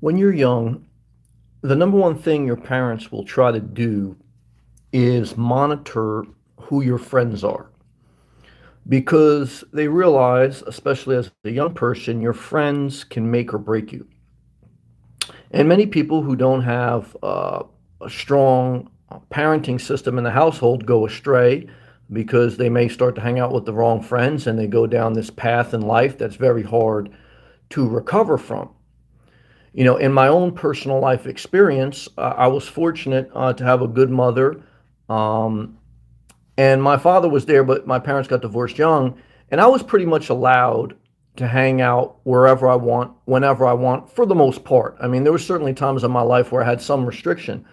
When you're young, the number one thing your parents will try to do is monitor who your friends are because they realize, especially as a young person, your friends can make or break you. And many people who don't have a strong parenting system in the household go astray because they may start to hang out with the wrong friends and they go down this path in life that's very hard to recover from. In my own personal life experience, I was fortunate to have a good mother. Um, and my father was there, but my parents got divorced young. And I was pretty much allowed to hang out wherever I want, whenever I want, for the most part. I mean, there were certainly times in my life where I had some restriction.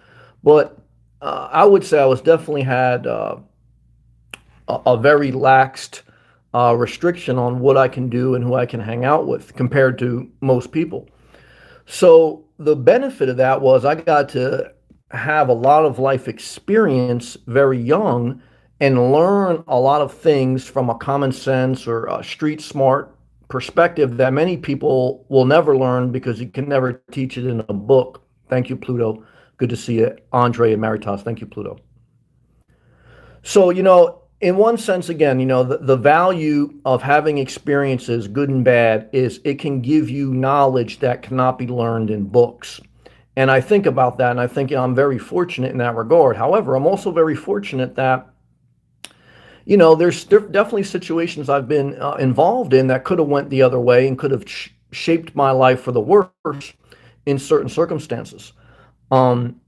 But I would say I was definitely had a very laxed restriction on what I can do and who I can hang out with compared to most people. So the benefit of that was I got to have a lot of life experience very young and learn a lot of things from a common sense or a street smart perspective that many people will never learn because you can never teach it in a book. Thank you, Pluto. Good to see you, Andre and Maritas. Thank you, Pluto. So, in one sense, again, the value of having experiences, good and bad, is it can give you knowledge that cannot be learned in books. And I think about that and I think I'm very fortunate in that regard. However, I'm also very fortunate that, there's definitely situations I've been involved in that could have went the other way and could have shaped my life for the worse in certain circumstances. Um,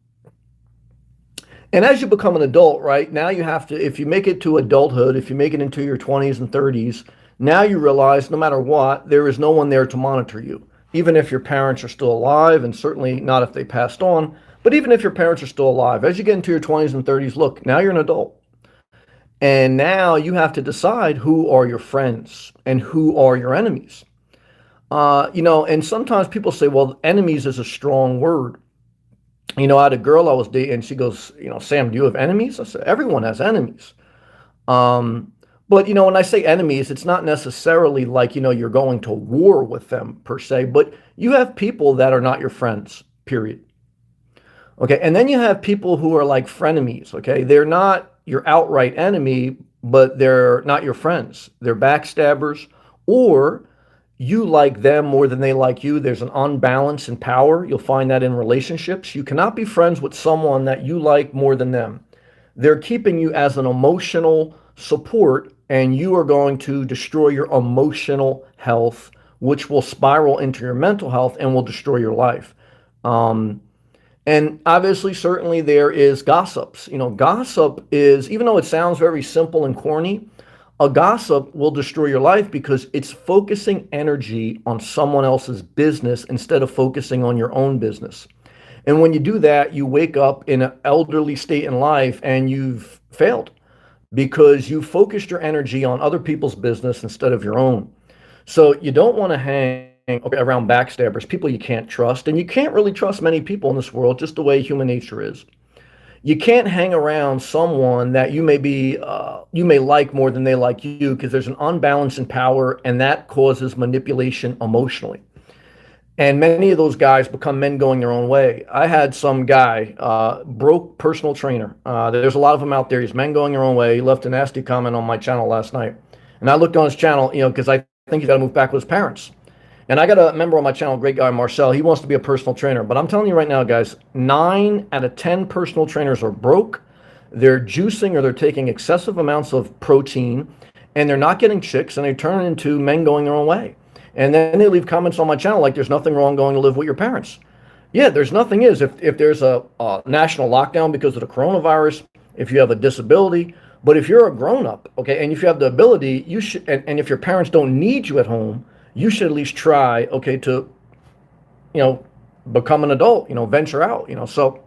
And as you become an adult, right, now you have to, if you make it to adulthood, if you make it into your 20s and 30s, now you realize no matter what, there is no one there to monitor you. Even if your parents are still alive, and certainly not if they passed on, but even if your parents are still alive, as you get into your 20s and 30s, look, now you're an adult. And now you have to decide who are your friends and who are your enemies. And sometimes people say, well, enemies is a strong word. I had a girl I was dating, and she goes, Sam, do you have enemies? I said, everyone has enemies. But, when I say enemies, it's not necessarily like, you're going to war with them per se, but you have people that are not your friends, period. Okay. And then you have people who are like frenemies. Okay. They're not your outright enemy, but they're not your friends. They're backstabbers, or you like them more than they like you. There's an unbalance in power. You'll find that in relationships. You cannot be friends with someone that you like more than them. They're keeping you as an emotional support, and you are going to destroy your emotional health, which will spiral into your mental health and will destroy your life. Um, and obviously, certainly, there is gossips. Gossip is, even though it sounds very simple and corny, a gossip will destroy your life because it's focusing energy on someone else's business instead of focusing on your own business. And when you do that, you wake up in an elderly state in life and you've failed because you focused your energy on other people's business instead of your own. So you don't want to hang around backstabbers, people you can't trust. And you can't really trust many people in this world, just the way human nature is. You can't hang around someone that you may like more than they like you, because there's an unbalance in power, and that causes manipulation emotionally. And many of those guys become men going their own way. I had some guy, broke personal trainer. There's a lot of them out there. He's men going their own way. He left a nasty comment on my channel last night. And I looked on his channel, because I think he's got to move back with his parents. And I got a member on my channel, great guy, Marcel. He wants to be a personal trainer. But I'm telling you right now, guys, 9 out of 10 personal trainers are broke. They're juicing, or they're taking excessive amounts of protein, and they're not getting chicks, and they turn into men going their own way. And then they leave comments on my channel like there's nothing wrong going to live with your parents. Yeah, there's nothing is. If there's a national lockdown because of the coronavirus, if you have a disability, but if you're a grown-up, okay, and if you have the ability, you should, and if your parents don't need you at home, you should at least try, okay, to, become an adult, venture out, So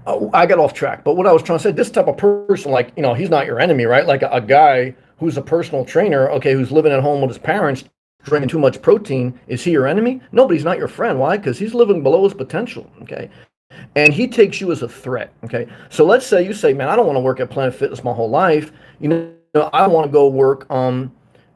I got off track. But what I was trying to say, this type of person, like, he's not your enemy, right? Like a guy who's a personal trainer, okay, who's living at home with his parents, drinking too much protein, is he your enemy? No, but he's not your friend. Why? Because he's living below his potential, okay? And he takes you as a threat, okay? So let's say you say, man, I don't want to work at Planet Fitness my whole life. I want to go work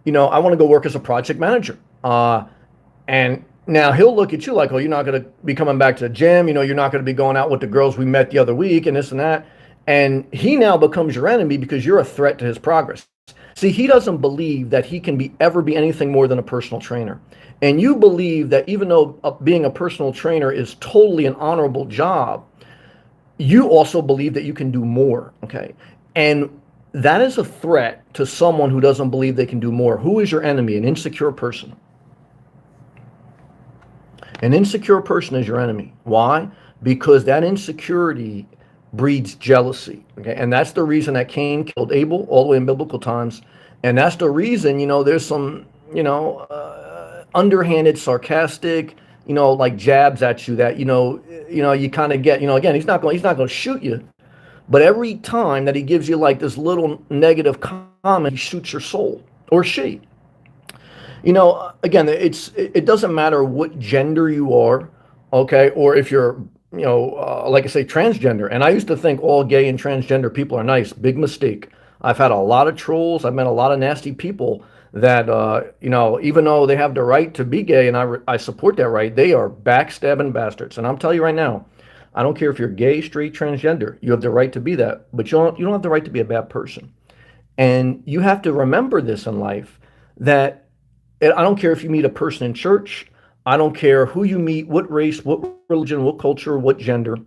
I want to go work as a project manager. And Now he'll look at you like, oh, you're not going to be coming back to the gym. You're not going to be going out with the girls we met the other week and this and that. And he now becomes your enemy because you're a threat to his progress. See, he doesn't believe that he can ever be anything more than a personal trainer. And you believe that even though being a personal trainer is totally an honorable job, you also believe that you can do more. Okay. And that is a threat to someone who doesn't believe they can do more. Who is your enemy? An insecure person. An insecure person is your enemy. Why? Because that insecurity breeds jealousy. Okay, and that's the reason that Cain killed Abel all the way in biblical times, and that's the reason there's some underhanded, sarcastic like jabs at you that you kind of get again he's not going to shoot you, but every time that he gives you like this little negative comment, he shoots your soul or she. Again, it doesn't matter what gender you are, okay, or if you're, like I say, transgender. And I used to think all gay and transgender people are nice. Big mistake. I've had a lot of trolls. I've met a lot of nasty people that, even though they have the right to be gay, and I support that right, they are backstabbing bastards. And I'm telling you right now, I don't care if you're gay, straight, transgender. You have the right to be that, but you don't have the right to be a bad person. And you have to remember this in life that I don't care if you meet a person in church. I don't care who you meet, what race, what religion, what culture, what gender.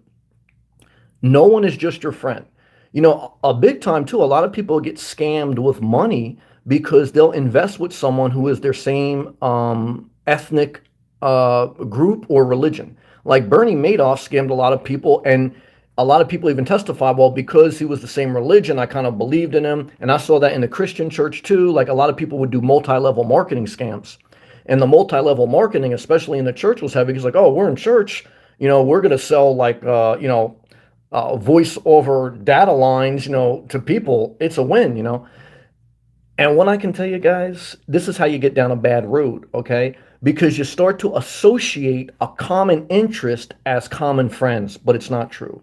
No one is just your friend. A big time too, a lot of people get scammed with money because they'll invest with someone who is their same ethnic group or religion. Like Bernie Madoff scammed a lot of people, and a lot of people even testify, well, because he was the same religion, I kind of believed in him. And I saw that in the Christian church too. Like a lot of people would do multi-level marketing scams. And the multi-level marketing, especially in the church, was heavy. It's like, oh, we're in church, we're going to sell like, voice over data lines, to people. It's a win. And what I can tell you guys, this is how you get down a bad road, okay? Because you start to associate a common interest as common friends, but it's not true.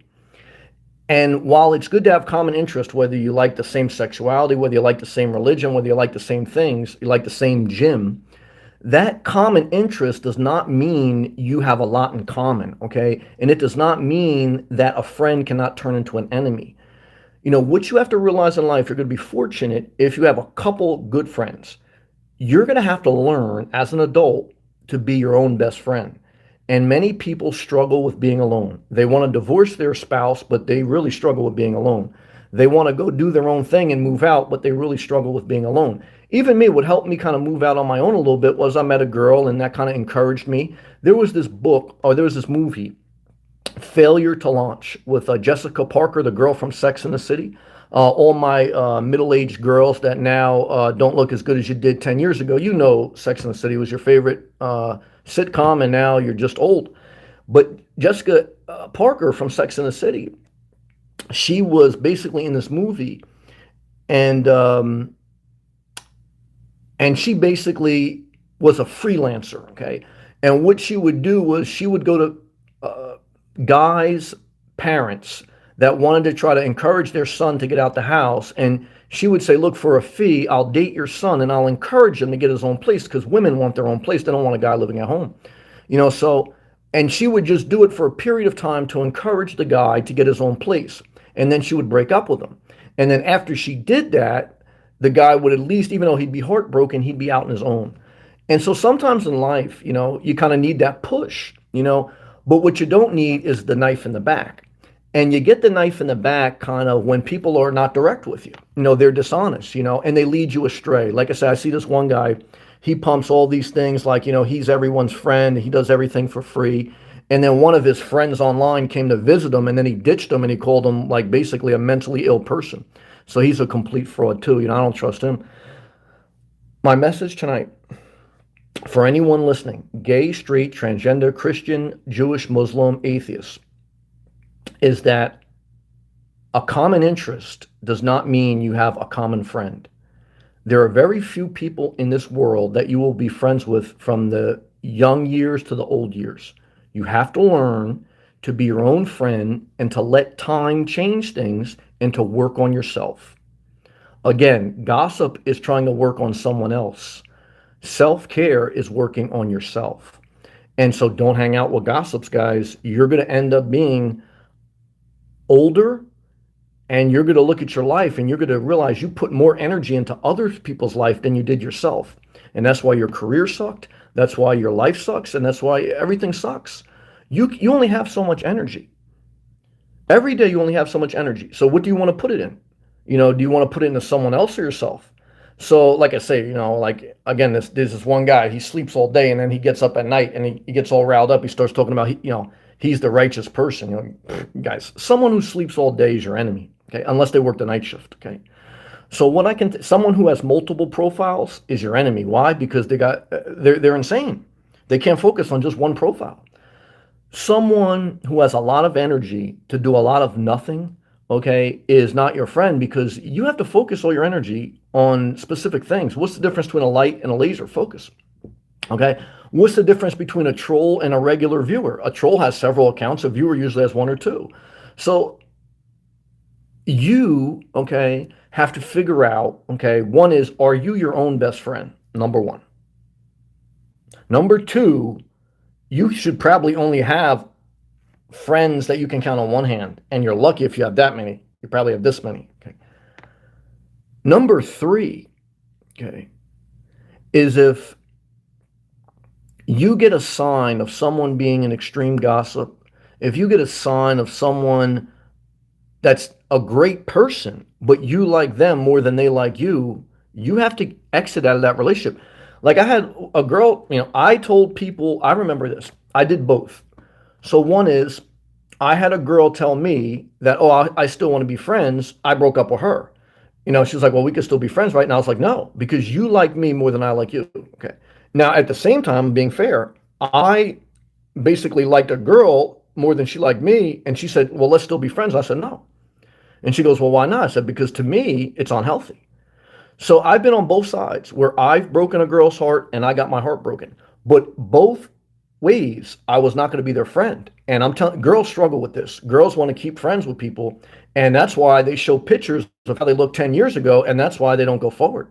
And while it's good to have common interest, whether you like the same sexuality, whether you like the same religion, whether you like the same things, you like the same gym, that common interest does not mean you have a lot in common, okay? And it does not mean that a friend cannot turn into an enemy. What you have to realize in life, you're going to be fortunate if you have a couple good friends. You're going to have to learn as an adult to be your own best friend. And many people struggle with being alone. They want to divorce their spouse, but they really struggle with being alone. They want to go do their own thing and move out, but they really struggle with being alone. Even me, what helped me kind of move out on my own a little bit was I met a girl, and that kind of encouraged me. There was this book, or there was this movie, Failure to Launch, with Jessica Parker, the girl from Sex and the City. All my middle-aged girls that now don't look as good as you did 10 years ago, Sex and the City was your favorite sitcom, and now you're just old. But Jessica Parker from Sex and the City, she was basically in this movie, and she basically was a freelancer, okay? And what she would do was she would go to guys' parents that wanted to try to encourage their son to get out the house, and she would say, look, for a fee, I'll date your son and I'll encourage him to get his own place, because women want their own place. They don't want a guy living at home. And she would just do it for a period of time to encourage the guy to get his own place. And then she would break up with him. And then after she did that, the guy would at least, even though he'd be heartbroken, he'd be out on his own. And so sometimes in life, you kind of need that push, but what you don't need is the knife in the back. And you get the knife in the back kind of when people are not direct with you. They're dishonest, and they lead you astray. Like I said, I see this one guy, he pumps all these things like, he's everyone's friend. He does everything for free. And then one of his friends online came to visit him, and then he ditched him, and he called him like basically a mentally ill person. So he's a complete fraud too. I don't trust him. My message tonight for anyone listening, gay, straight, transgender, Christian, Jewish, Muslim, atheist, is that a common interest does not mean you have a common friend. There are very few people in this world that you will be friends with from the young years to the old years. You have to learn to be your own friend and to let time change things and to work on yourself. Again, gossip is trying to work on someone else. Self-care is working on yourself. And so don't hang out with gossips, guys. You're going to end up being older, and you're going to look at your life and you're going to realize you put more energy into other people's life than you did yourself. And that's why your career sucked. That's why your life sucks. And that's why everything sucks. You only have so much energy. Every day you only have so much energy. So what do you want to put it in? Do you want to put it into someone else or yourself? So like I say, like again, there's this one guy, he sleeps all day and then he gets up at night and he gets all riled up. He starts talking about, he's the righteous person. Guys, someone who sleeps all day is your enemy. Okay. Unless they work the night shift. Okay. So what someone who has multiple profiles is your enemy. Why? Because they're insane. They can't focus on just one profile. Someone who has a lot of energy to do a lot of nothing, okay, is not your friend, because you have to focus all your energy on specific things. What's the difference between a light and a laser? Focus. Okay. What's the difference between a troll and a regular viewer? A troll has several accounts. A viewer usually has one or two. So you, okay, have to figure out, okay, one is, are you your own best friend? Number one. Number two, you should probably only have friends that you can count on one hand, and you're lucky if you have that many. You probably have this many. Okay. Number three, okay, is if you get a sign of someone being an extreme gossip, if you get a sign of someone that's a great person, but you like them more than they like you, you have to exit out of that relationship. Like I had a girl, I told people, I remember this, I did both. So one is, I had a girl tell me that, oh, I still want to be friends. I broke up with her. She was like, well, we could still be friends right now. I was like, no, because you like me more than I like you. Okay. Now, at the same time, being fair, I basically liked a girl more than she liked me. And she said, well, let's still be friends. I said, no. And she goes, well, why not? I said, because to me, it's unhealthy. So I've been on both sides where I've broken a girl's heart and I got my heart broken. But both ways, I was not going to be their friend. And I'm telling, girls struggle with this. Girls want to keep friends with people. And that's why they show pictures of how they looked 10 years ago. And that's why they don't go forward.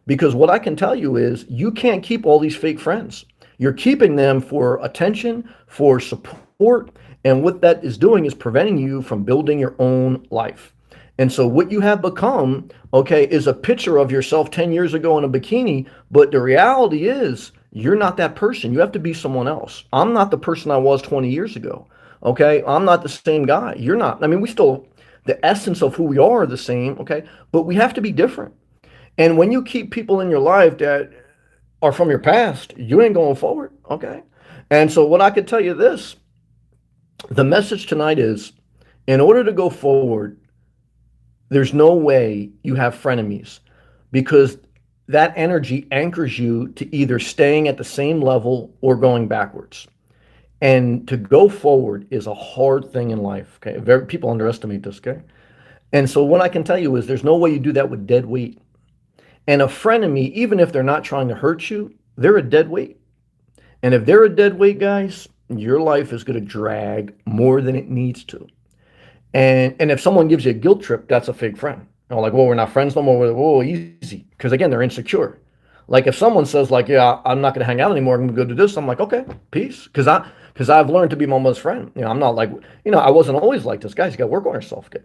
Because what I can tell you is you can't keep all these fake friends. You're keeping them for attention, for support. And what that is doing is preventing you from building your own life. And so what you have become, okay, is a picture of yourself 10 years ago in a bikini. But the reality is you're not that person. You have to be someone else. I'm not the person I was 20 years ago. Okay. I'm not the same guy. You're not. I mean, we still, the essence of who we are the same. Okay. But we have to be different. And when you keep people in your life that are from your past, you ain't going forward. Okay. And so what I could tell you this, the message tonight is, in order to go forward, there's no way you have frenemies, because that energy anchors you to either staying at the same level or going backwards. And to go forward is a hard thing in life. Okay. People underestimate this. Okay. And so what I can tell you is there's no way you do that with dead weight. And a frenemy, even if they're not trying to hurt you, they're a dead weight. And if they're a dead weight, guys, your life is going to drag more than it needs to. And if someone gives you a guilt trip, that's a fake friend. Like, well, we're not friends no more. Whoa, easy. Because again, they're insecure. Like if someone says like, yeah, I'm not going to hang out anymore, I'm going to go do this. I'm like, okay, peace. Because I've learned to be my best friend. I'm not like, I wasn't always like this. Guys, you got to work on yourself. Okay.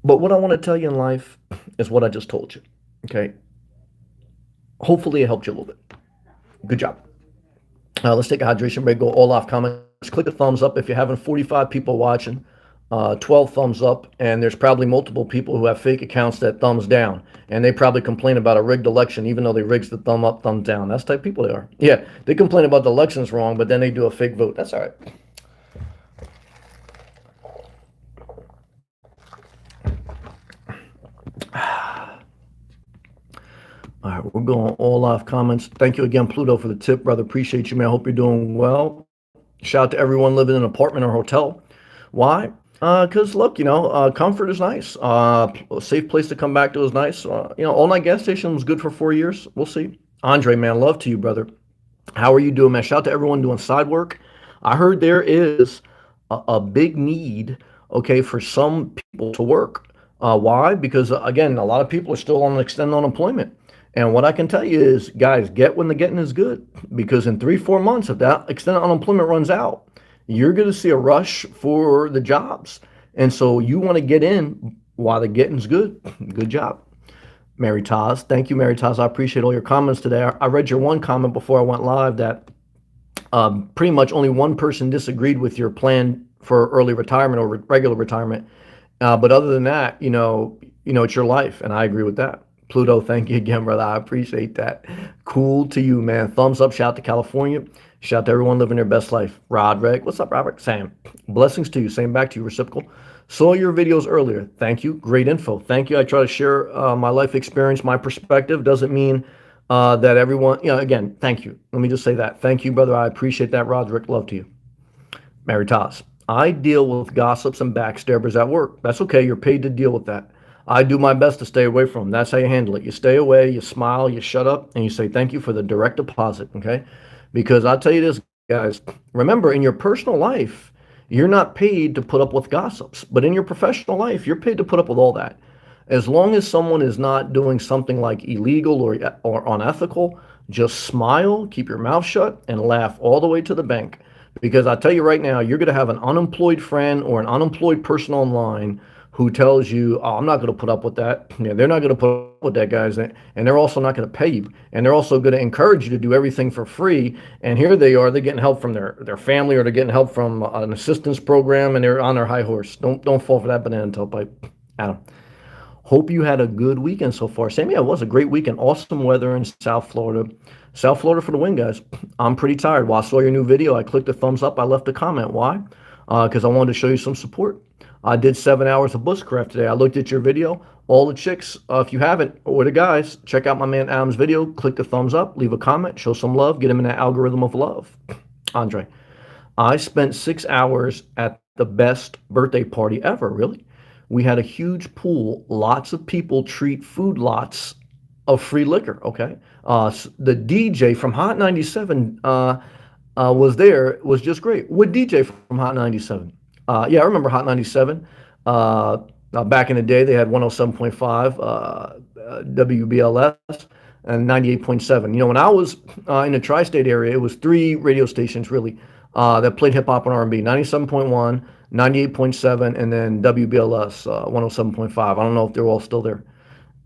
But what I want to tell you in life is what I just told you. Okay. Hopefully it helped you a little bit. Good job. Let's take a hydration break. Go all off comments. Click a thumbs up if you're having 45 people watching. 12 thumbs up, and there's probably multiple people who have fake accounts that thumbs down, and they probably complain about a rigged election even though they rigs the thumb up, thumb down. That's the type of people they are. Yeah, they complain about the election's wrong, but then they do a fake vote. That's all right. All right, we're going all off comments. Thank you again, Pluto, for the tip, brother. Appreciate you, man. I hope you're doing well. Shout out to everyone living in an apartment or hotel. Why? Because look, comfort is nice. A safe place to come back to is nice. All night gas station was good for 4 years. We'll see. Andre, man, love to you, brother. How are you doing, man? Shout out to everyone doing side work. I heard there is a big need, okay, for some people to work. Why? Because again, a lot of people are still on extended unemployment. And what I can tell you is, guys, get when the getting is good, because in 3, 4 months, if that extended unemployment runs out, you're going to see a rush for the jobs. And so you want to get in while the getting's good. Good job, Mary Taz. Thank you, Mary Taz. I appreciate all your comments today. I read your one comment before I went live that pretty much only one person disagreed with your plan for early retirement or regular retirement. But other than that, it's your life, and I agree with that. Pluto, thank you again, brother. I appreciate that. Cool to you, man. Thumbs up. Shout out to California. Shout out to everyone living their best life. Roderick, what's up, Robert? Sam, blessings to you. Same back to you, reciprocal. Saw your videos earlier. Thank you. Great info. Thank you. I try to share my life experience, my perspective. Doesn't mean that everyone, again, thank you. Let me just say that. Thank you, brother. I appreciate that, Roderick. Love to you. Mary Toss. I deal with gossips and backstabbers at work. That's okay. You're paid to deal with that. I do my best to stay away from them. That's how you handle it. You stay away, you smile, you shut up, and you say thank you for the direct deposit, okay? Because I'll tell you this, guys. Remember, in your personal life, you're not paid to put up with gossips. But in your professional life, you're paid to put up with all that. As long as someone is not doing something like illegal or unethical, just smile, keep your mouth shut, and laugh all the way to the bank. Because I tell you right now, you're going to have an unemployed friend or an unemployed person online who tells you, oh, I'm not going to put up with that. Yeah, they're not going to put up with that, guys. And they're also not going to pay you. And they're also going to encourage you to do everything for free. And here they are, they're getting help from their family, or they're getting help from an assistance program, and they're on their high horse. Don't fall for that banana tailpipe. Adam. Hope you had a good weekend so far. Sammy, it was a great weekend. Awesome weather in South Florida. South Florida for the win, guys. I'm pretty tired. While I saw your new video, I clicked the thumbs up. I left a comment. Why? Because I wanted to show you some support. I did 7 hours of bushcraft today. I looked at your video. All the chicks, if you haven't, or the guys, check out my man Adam's video. Click the thumbs up. Leave a comment. Show some love. Get him in that algorithm of love. Andre, I spent 6 hours at the best birthday party ever. Really? We had a huge pool. Lots of people treat food lots of free liquor. Okay. The DJ from Hot 97 was there. It was just great. What DJ from Hot 97? Yeah, I remember Hot 97. Back in the day, they had 107.5 WBLS and 98.7. When I was in the tri-state area, it was 3 radio stations really that played hip hop and R&B. 97.1, 98.7, and then WBLS 107.5. I don't know if they're all still there.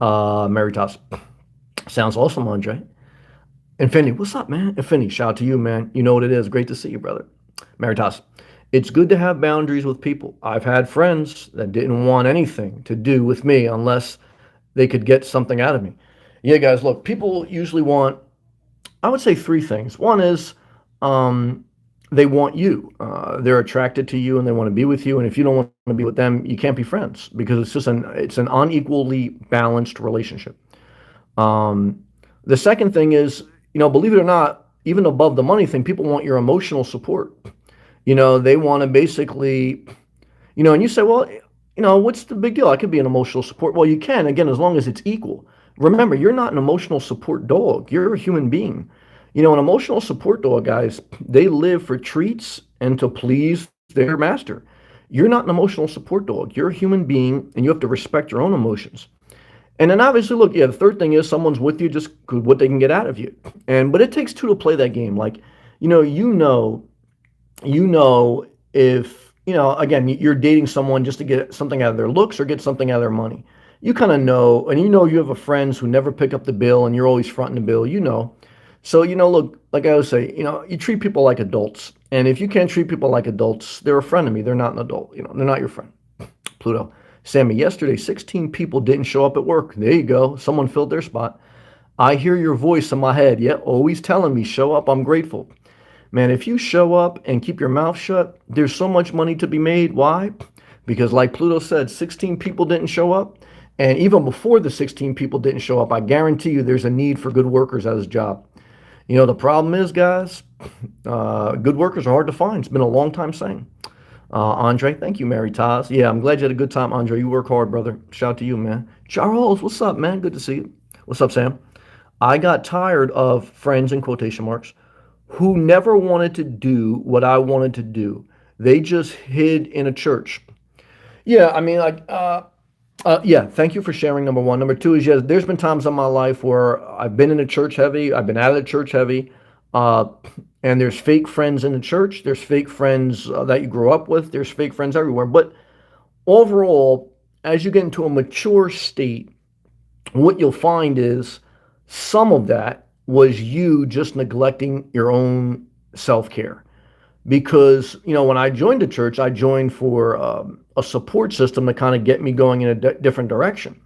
Meritas. Sounds awesome, Andre. Infinity, what's up, man? Infinity, shout out to you, man. You know what it is. Great to see you, brother. Meritas. It's good to have boundaries with people. I've had friends that didn't want anything to do with me unless they could get something out of me. Yeah, guys, look, people usually want, I would say 3 things. One is they want you. They're attracted to you and they want to be with you. And if you don't want to be with them, you can't be friends, because it's an unequally balanced relationship. The second thing is, believe it or not, even above the money thing, people want your emotional support. They want to basically, and you say, well, what's the big deal? I could be an emotional support. Well, you can, again, as long as it's equal. Remember, you're not an emotional support dog. You're a human being. An emotional support dog, guys, they live for treats and to please their master. You're not an emotional support dog. You're a human being, and you have to respect your own emotions. And then obviously, look, yeah, the third thing is someone's with you just what they can get out of you. But it takes 2 to play that game. Like, if, again, you're dating someone just to get something out of their looks or get something out of their money. You kind of know, and you have a friends who never pick up the bill and you're always fronting the bill, So, look, like I always say, you treat people like adults. And if you can't treat people like adults, they're a friend to me. They're not an adult. They're not your friend. Pluto. Sammy, yesterday, 16 people didn't show up at work. There you go. Someone filled their spot. I hear your voice in my head. Yeah, always telling me, show up. I'm grateful. Man, if you show up and keep your mouth shut, there's so much money to be made. Why? Because like Pluto said, 16 people didn't show up. And even before the 16 people didn't show up, I guarantee you there's a need for good workers at his job. The problem is, guys, good workers are hard to find. It's been a long time saying. Andre, thank you, Mary Taz. Yeah, I'm glad you had a good time, Andre. You work hard, brother. Shout out to you, man. Charles, what's up, man? Good to see you. What's up, Sam? I got tired of friends in quotation marks who never wanted to do what I wanted to do. They just hid in a church. Yeah, I mean, like, Yeah, thank you for sharing. Number one. Number two is, yes, there's been times in my life where I've been in the church heavy, I've been out of the church heavy, uh, and there's fake friends in the church. There's fake friends that you grew up with. There's fake friends everywhere. But overall, as you get into a mature state, what you'll find is some of that was you just neglecting your own self care. Because, when I joined the church, I joined for a support system to kind of get me going in a different direction.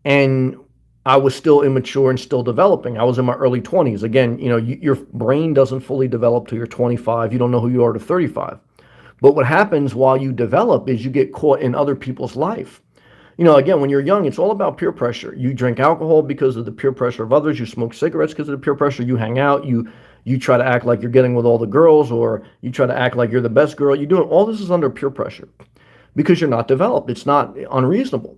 And I was still immature and still developing. I was in my early 20s. Again, your brain doesn't fully develop till you're 25. You don't know who you are to 35. But what happens while you develop is you get caught in other people's life. Again, when you're young, it's all about peer pressure. You drink alcohol because of the peer pressure of others. You smoke cigarettes because of the peer pressure. You hang out. You try to act like you're getting with all the girls, or you try to act like you're the best girl. You do it. All this is under peer pressure because you're not developed. It's not unreasonable.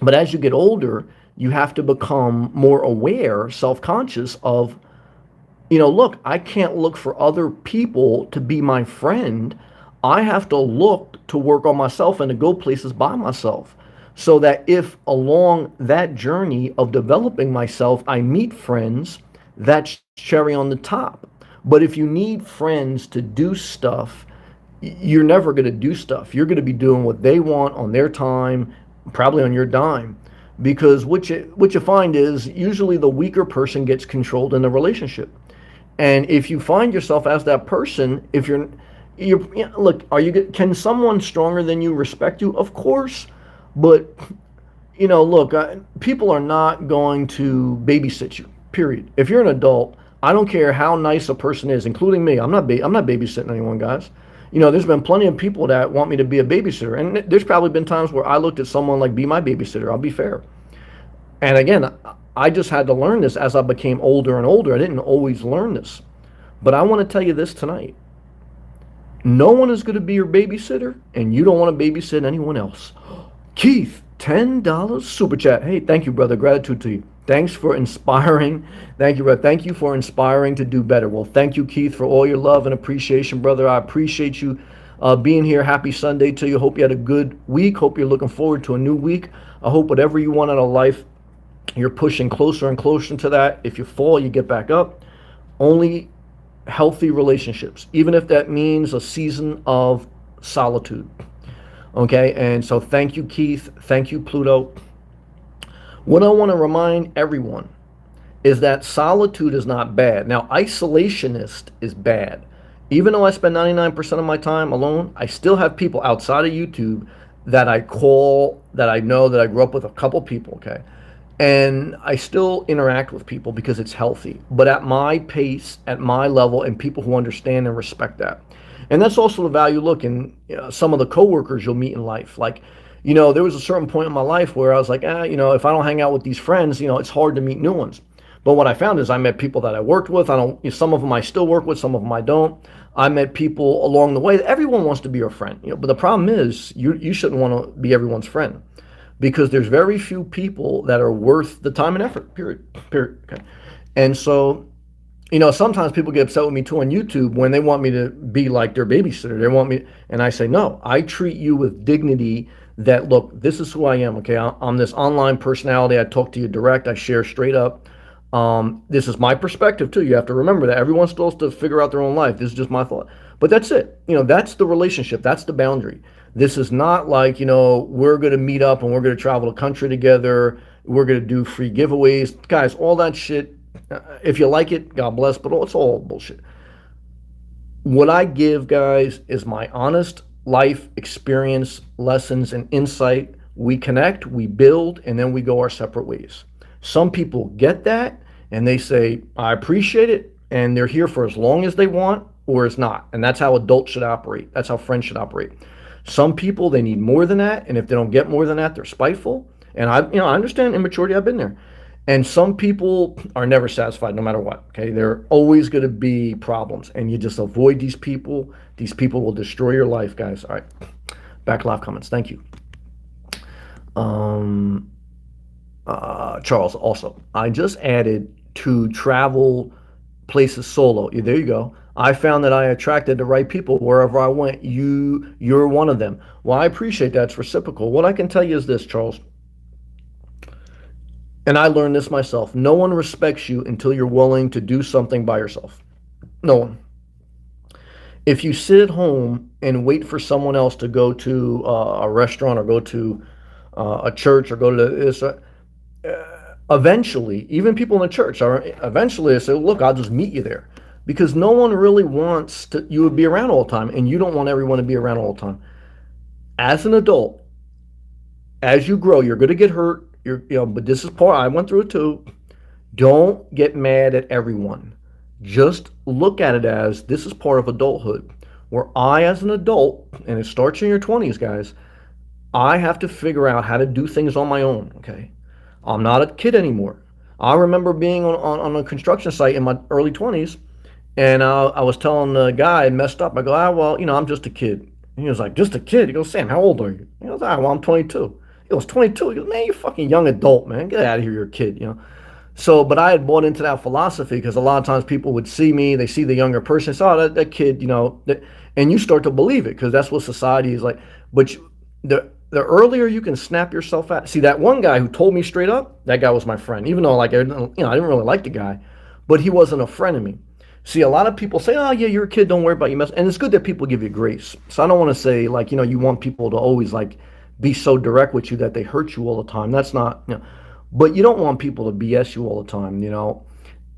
But as you get older, you have to become more aware, self-conscious of, look, I can't look for other people to be my friend. I have to look to work on myself and to go places by myself. So that if along that journey of developing myself, I meet friends, that's cherry on the top. But if you need friends to do stuff, you're never going to do stuff. You're going to be doing what they want on their time, probably on your dime. Because what you find is usually the weaker person gets controlled in the relationship. And if you find yourself as that person, if look, can someone stronger than you respect you? Of course. But, look, people are not going to babysit you, period. If you're an adult, I don't care how nice a person is, including me. I'm not babysitting anyone, guys. There's been plenty of people that want me to be a babysitter. And there's probably been times where I looked at someone like, be my babysitter. I'll be fair. And again, I just had to learn this as I became older and older. I didn't always learn this. But I want to tell you this tonight. No one is going to be your babysitter, and you don't want to babysit anyone else. Keith, $10 super chat. Hey, thank you, brother. Gratitude to you. Thanks for inspiring. Thank you, brother. Thank you for inspiring to do better. Well, thank you, Keith, for all your love and appreciation, brother. I appreciate you being here. Happy Sunday to you. Hope you had a good week. Hope you're looking forward to a new week. I hope whatever you want out of life, you're pushing closer and closer to that. If you fall, you get back up. Only healthy relationships, even if that means a season of solitude. Okay, and so thank you, Keith. Thank you, Pluto. What I want to remind everyone is that solitude is not bad. Now, isolationist is bad. Even though I spend 99% of my time alone, I still have people outside of YouTube that I call, that I know, that I grew up with, a couple people, okay? And I still interact with people because it's healthy, but at my pace, at my level, and people who understand and respect that. And that's also the value. Look, in some of the coworkers you'll meet in life. Like, there was a certain point in my life where I was like, if I don't hang out with these friends, it's hard to meet new ones. But what I found is I met people that I worked with. Some of them I still work with, some of them I don't. I met people along the way. Everyone wants to be your friend, but the problem is you shouldn't want to be everyone's friend, because there's very few people that are worth the time and effort, period. Okay. And so, sometimes people get upset with me too on YouTube when they want me to be like their babysitter. They want me, and I say, no, I treat you with dignity. That, look, this is who I am, okay? I'm this online personality. I talk to you direct. I share straight up. This is my perspective too. You have to remember that everyone's supposed to figure out their own life. This is just my thought. But that's it. That's the relationship. That's the boundary. This is not like, we're going to meet up and we're going to travel the country together. We're going to do free giveaways. Guys, all that shit, if you like it, God bless, but it's all bullshit. What I give, guys, is my honest life experience, lessons, and insight. We connect, we build, and then we go our separate ways. Some people get that, and they say, I appreciate it, and they're here for as long as they want, or it's not. And that's how adults should operate. That's how friends should operate. Some people, they need more than that, and if they don't get more than that, they're spiteful. And I understand immaturity. I've been there. And some people are never satisfied no matter what. Okay, there are always going to be problems, and you just avoid these people. These people will destroy your life, guys. All right, back live comments. Thank you. Charles, also, I just added to travel places solo. There you go. I found that I attracted the right people wherever I went. You're one of them. Well, I appreciate that's reciprocal. What I can tell you is this, Charles, and I learned this myself. No one respects you until you're willing to do something by yourself. No one. If you sit at home and wait for someone else to go to a restaurant or go to a church or go to this, eventually, even people in the church are eventually they say, "Look, I'll just meet you there," because no one really wants to you would be around all the time, and you don't want everyone to be around all the time. As an adult, as you grow, you're going to get hurt. But this is part. I went through it too. Don't get mad at everyone. Just look at it as this is part of adulthood. Where I, as an adult, and it starts in your 20s, guys, I have to figure out how to do things on my own, okay? I'm not a kid anymore. I remember being on a construction site in my early 20s, and I was telling the guy, messed up, I go, well, I'm just a kid. And he was like, just a kid? He goes, Sam, how old are you? He goes, well, I'm 22. He goes, 22? He goes, man, you're a fucking young adult, man. Get out of here, you're a kid. So, but I had bought into that philosophy because a lot of times people would see me, they see the younger person, say, oh, that kid, and you start to believe it because that's what society is like. But the earlier you can snap yourself out. See, that one guy who told me straight up, that guy was my friend, even though I didn't really like the guy, but he wasn't a friend of me. See, a lot of people say, oh, yeah, you're a kid, don't worry about your mess. And it's good that people give you grace. So I don't want to say, you want people to always, be so direct with you that they hurt you all the time. That's not. But you don't want people to BS you all the time.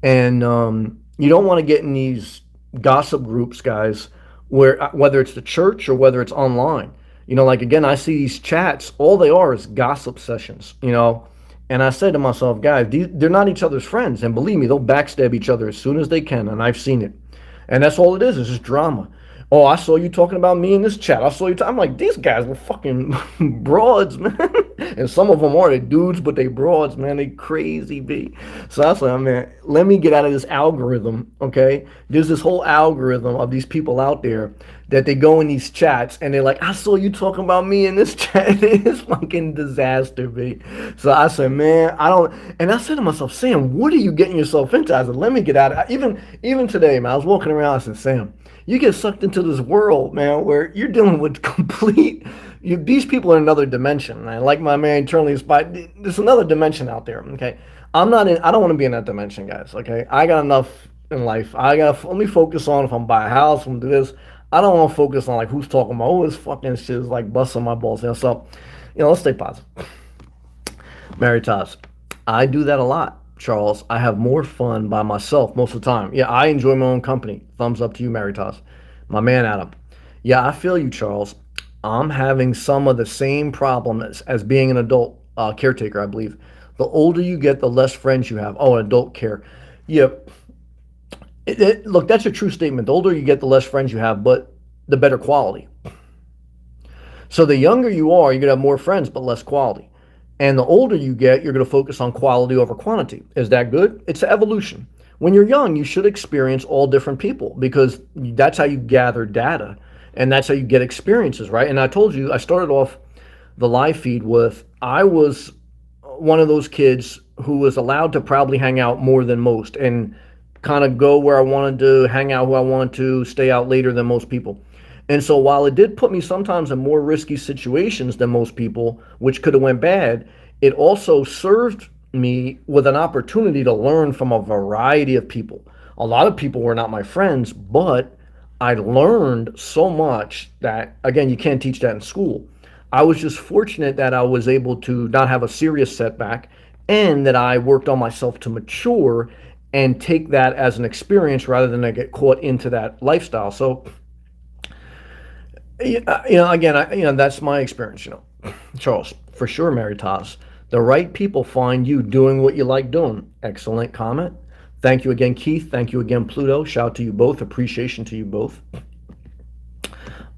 And you don't want to get in these gossip groups, guys, where whether it's the church or whether it's online. Again, I see these chats, all they are is gossip sessions. And I said to myself, guys, they're not each other's friends. And believe me, they'll backstab each other as soon as they can. And I've seen it. And that's all it is. It's just drama. Oh, I saw you talking about me in this chat. I saw you. I'm like, these guys were fucking broads, man. And some of them are they dudes, but they broads, man. They crazy, B. So I was like, man, let me get out of this algorithm, okay? There's this whole algorithm of these people out there that they go in these chats and they're like, I saw you talking about me in this chat. It's fucking disaster, B. So I said, man, I don't. And I said to myself, Sam, what are you getting yourself into? I said, let me get out of it. Even today, man, I was walking around. I said, Sam, you get sucked into this world, man, where you're dealing with these people are in another dimension. And like my man eternally inspired, there's another dimension out there, okay? I don't want to be in that dimension, guys, okay? I got enough in life. Let me focus on if I'm buy a house, if I'm do this. I don't want to focus on who's talking about, this fucking shit is busting my balls. So, let's stay positive. Mary Toss, I do that a lot. Charles, I have more fun by myself most of the time. Yeah, I enjoy my own company. Thumbs up to you, Maritas. My man, Adam. Yeah, I feel you, Charles. I'm having some of the same problems as being an adult caretaker, I believe. The older you get, the less friends you have. Oh, adult care. Yeah. Look, that's a true statement. The older you get, the less friends you have, but the better quality. So the younger you are, you're going to have more friends, but less quality. And the older you get, you're going to focus on quality over quantity. Is that good? It's evolution. When you're young, you should experience all different people because that's how you gather data and that's how you get experiences, right? And I told you, I started off the live feed with I was one of those kids who was allowed to probably hang out more than most and kind of go where I wanted to, hang out who I wanted to, stay out later than most people. And so while it did put me sometimes in more risky situations than most people, which could have went bad, it also served me with an opportunity to learn from a variety of people. A lot of people were not my friends, but I learned so much that, again, you can't teach that in school. I was just fortunate that I was able to not have a serious setback and that I worked on myself to mature and take that as an experience rather than I get caught into that lifestyle. So again, that's my experience, Charles, for sure, Mary Toss. The right people find you doing what you like doing. Excellent comment. Thank you again, Keith. Thank you again, Pluto. Shout out to you both. Appreciation to you both.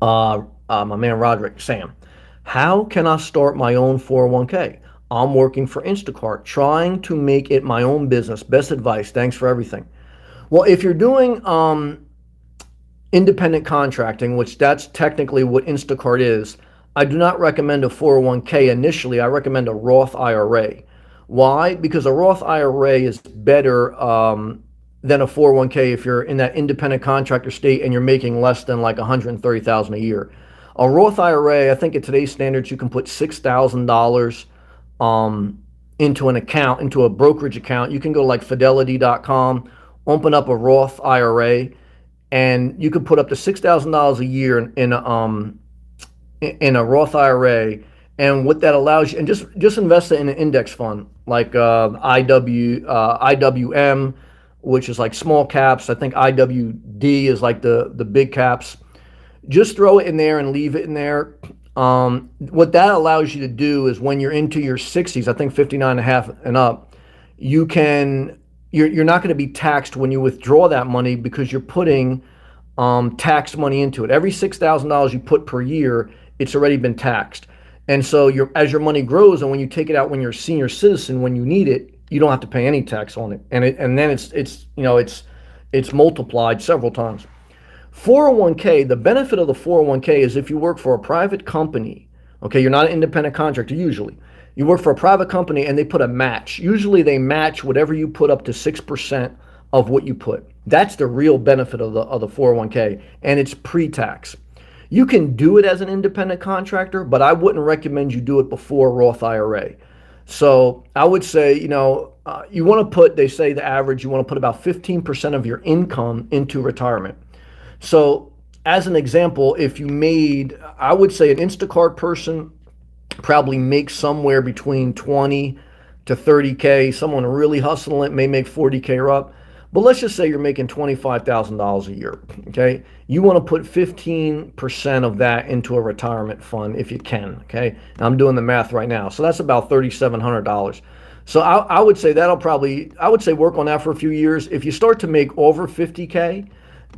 My man, Roderick, Sam. How can I start my own 401k? I'm working for Instacart, trying to make it my own business. Best advice. Thanks for everything. Well, if you're doing independent contracting, which that's technically what Instacart is, I do not recommend a 401k initially. I recommend a Roth IRA. Why? Because a Roth IRA is better than a 401k if you're in that independent contractor state and you're making less than like 130,000 a year. A Roth IRA, I think at today's standards, you can put $6,000 into an account, into a brokerage account. You can go like fidelity.com, open up a Roth IRA, and you could put up to $6,000 a year in a Roth IRA. And what that allows you, and just invest it in an index fund like IWM, which is like small caps. I think IWD is like the big caps. Just throw it in there and leave it in there. What that allows you to do is when you're into your 60s, I think 59 and a half and up, you're not going to be taxed when you withdraw that money because you're putting tax money into it. Every $6,000 you put per year, it's already been taxed. And so as your money grows, and when you take it out when you're a senior citizen, when you need it, you don't have to pay any tax on it. And then it's multiplied several times. 401k, the benefit of the 401k is if you work for a private company, okay, you're not an independent contractor usually. You work for a private company and they put a match. Usually they match whatever you put up to 6% of what you put. That's the real benefit of the 401k, and it's pre-tax. You can do it as an independent contractor, but I wouldn't recommend you do it before Roth IRA. So I would say, you want to put, they say the average, you want to put about 15% of your income into retirement. So as an example, if you made, I would say an Instacart person probably makes somewhere between 20 to 30K. Someone really hustling it may make 40K or up. But let's just say you're making $25,000 a year, okay? You want to put 15% of that into a retirement fund if you can, okay? Now I'm doing the math right now. So that's about $3,700. So I would say work on that for a few years. If you start to make over 50K,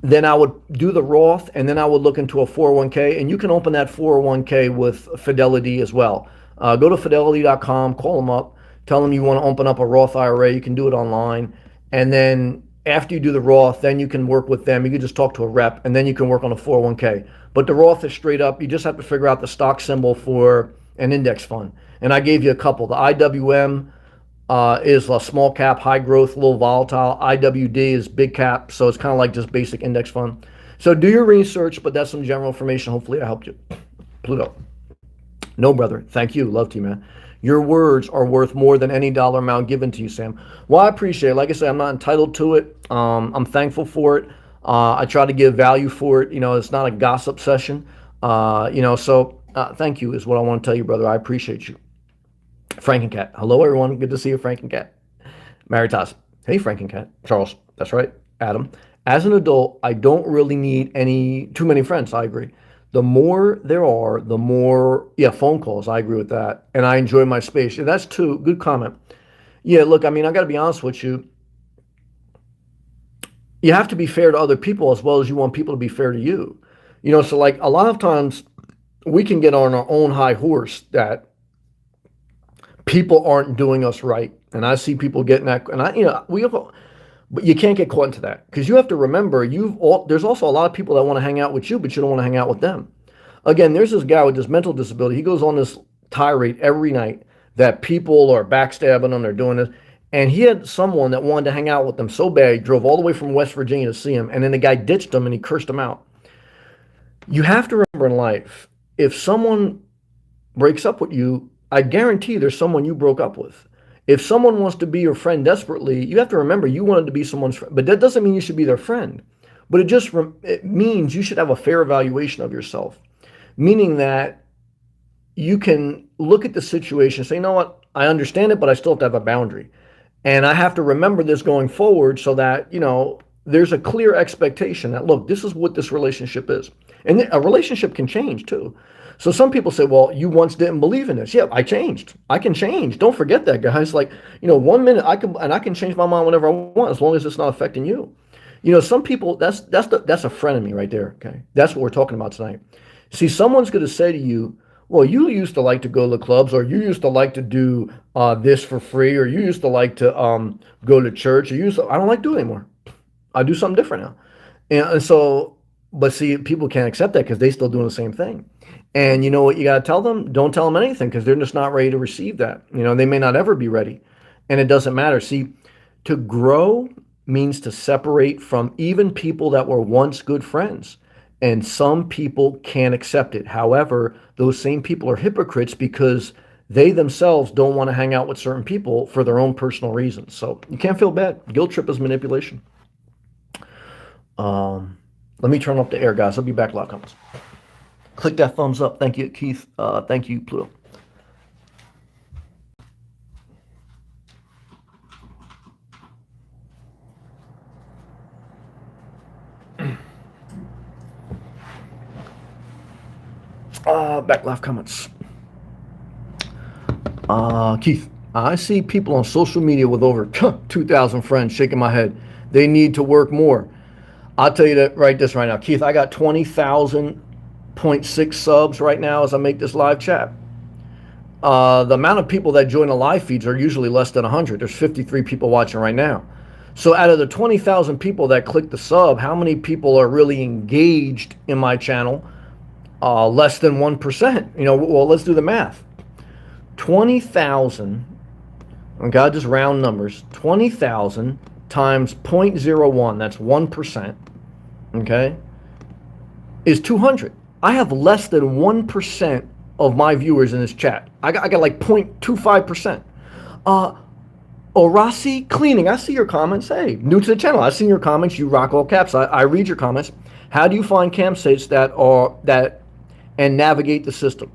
then I would do the Roth, and then I would look into a 401k, and you can open that 401k with Fidelity as well. Go to fidelity.com, call them up, tell them you want to open up a Roth IRA. You can do it online. And then after you do the Roth, then you can work with them. You can just talk to a rep, and then you can work on a 401k. But the Roth is straight up. You just have to figure out the stock symbol for an index fund. And I gave you a couple. The IWM is a small cap, high growth, a little volatile. IWD is big cap, so it's kind of like just basic index fund. So do your research, but that's some general information. Hopefully I helped you. Pluto. No, brother. Thank you. Love to you, man. Your words are worth more than any dollar amount given to you, Sam. Well, I appreciate it. Like I said, I'm not entitled to it. I'm thankful for it. I try to give value for it. It's not a gossip session. So thank you is what I want to tell you, brother. I appreciate you. Frankencat. Hello, everyone. Good to see you, Frankencat. Maritas. Hey, Frankencat. Charles. That's right. Adam. As an adult, I don't really need too many friends. I agree. The more there are, the more, phone calls. I agree with that. And I enjoy my space. Yeah, that's too. Good comment. Yeah, look, I got to be honest with you. You have to be fair to other people as well as you want people to be fair to you. So like a lot of times we can get on our own high horse that people aren't doing us right. And I see people getting that. And but you can't get caught into that because you have to remember there's also a lot of people that want to hang out with you, but you don't want to hang out with them. Again, there's this guy with this mental disability. He goes on this tirade every night that people are backstabbing him, they're doing this. And he had someone that wanted to hang out with him so bad, he drove all the way from West Virginia to see him. And then the guy ditched him and he cursed him out. You have to remember in life, if someone breaks up with you, I guarantee there's someone you broke up with. If someone wants to be your friend desperately, you have to remember you wanted to be someone's friend. But that doesn't mean you should be their friend. But it means you should have a fair evaluation of yourself. Meaning that you can look at the situation and say, you know what, I understand it, but I still have to have a boundary. And I have to remember this going forward so that, there's a clear expectation that, look, this is what this relationship is. And a relationship can change too. So some people say, well, you once didn't believe in this. Yeah, I changed. I can change. Don't forget that, guys. Like, 1 minute I can change my mind whenever I want, as long as it's not affecting you. Some people, that's a frenemy right there. Okay. That's what we're talking about tonight. See, someone's going to say to you, well, you used to like to go to the clubs, or you used to like to do this for free, or you used to like to go to church, I don't like doing it anymore. I do something different now. And so, but see, people can't accept that because they still doing the same thing. And you know what you got to tell them? Don't tell them anything because they're just not ready to receive that. They may not ever be ready. And it doesn't matter. See, to grow, means to separate from even people that were once good friends. And some people can't accept it. However, those same people are hypocrites because they themselves don't want to hang out with certain people for their own personal reasons. So you can't feel bad. Guilt trip is manipulation. Let me turn off the air, guys. I'll be back. Live comments. Click that thumbs up. Thank you, Keith. Thank you, Pluto. Back live comments. Keith, I see people on social media with over 2,000 friends shaking my head. They need to work more. I'll tell you that right now. Keith, I got 20,000.6 subs right now as I make this live chat. The amount of people that join the live feeds are usually less than 100. There's 53 people watching right now. So out of the 20,000 people that click the sub, how many people are really engaged in my channel? Less than 1%. Well, let's do the math. 20,000, okay, I'll just round numbers. 20,000 times 0.01, that's 1%, okay, is 200. I have less than 1% of my viewers in this chat. I got like 0.25%. Orasi Cleaning, I see your comments. Hey, new to the channel, I've seen your comments. You rock all caps. I read your comments. How do you find campsites that and navigate the system?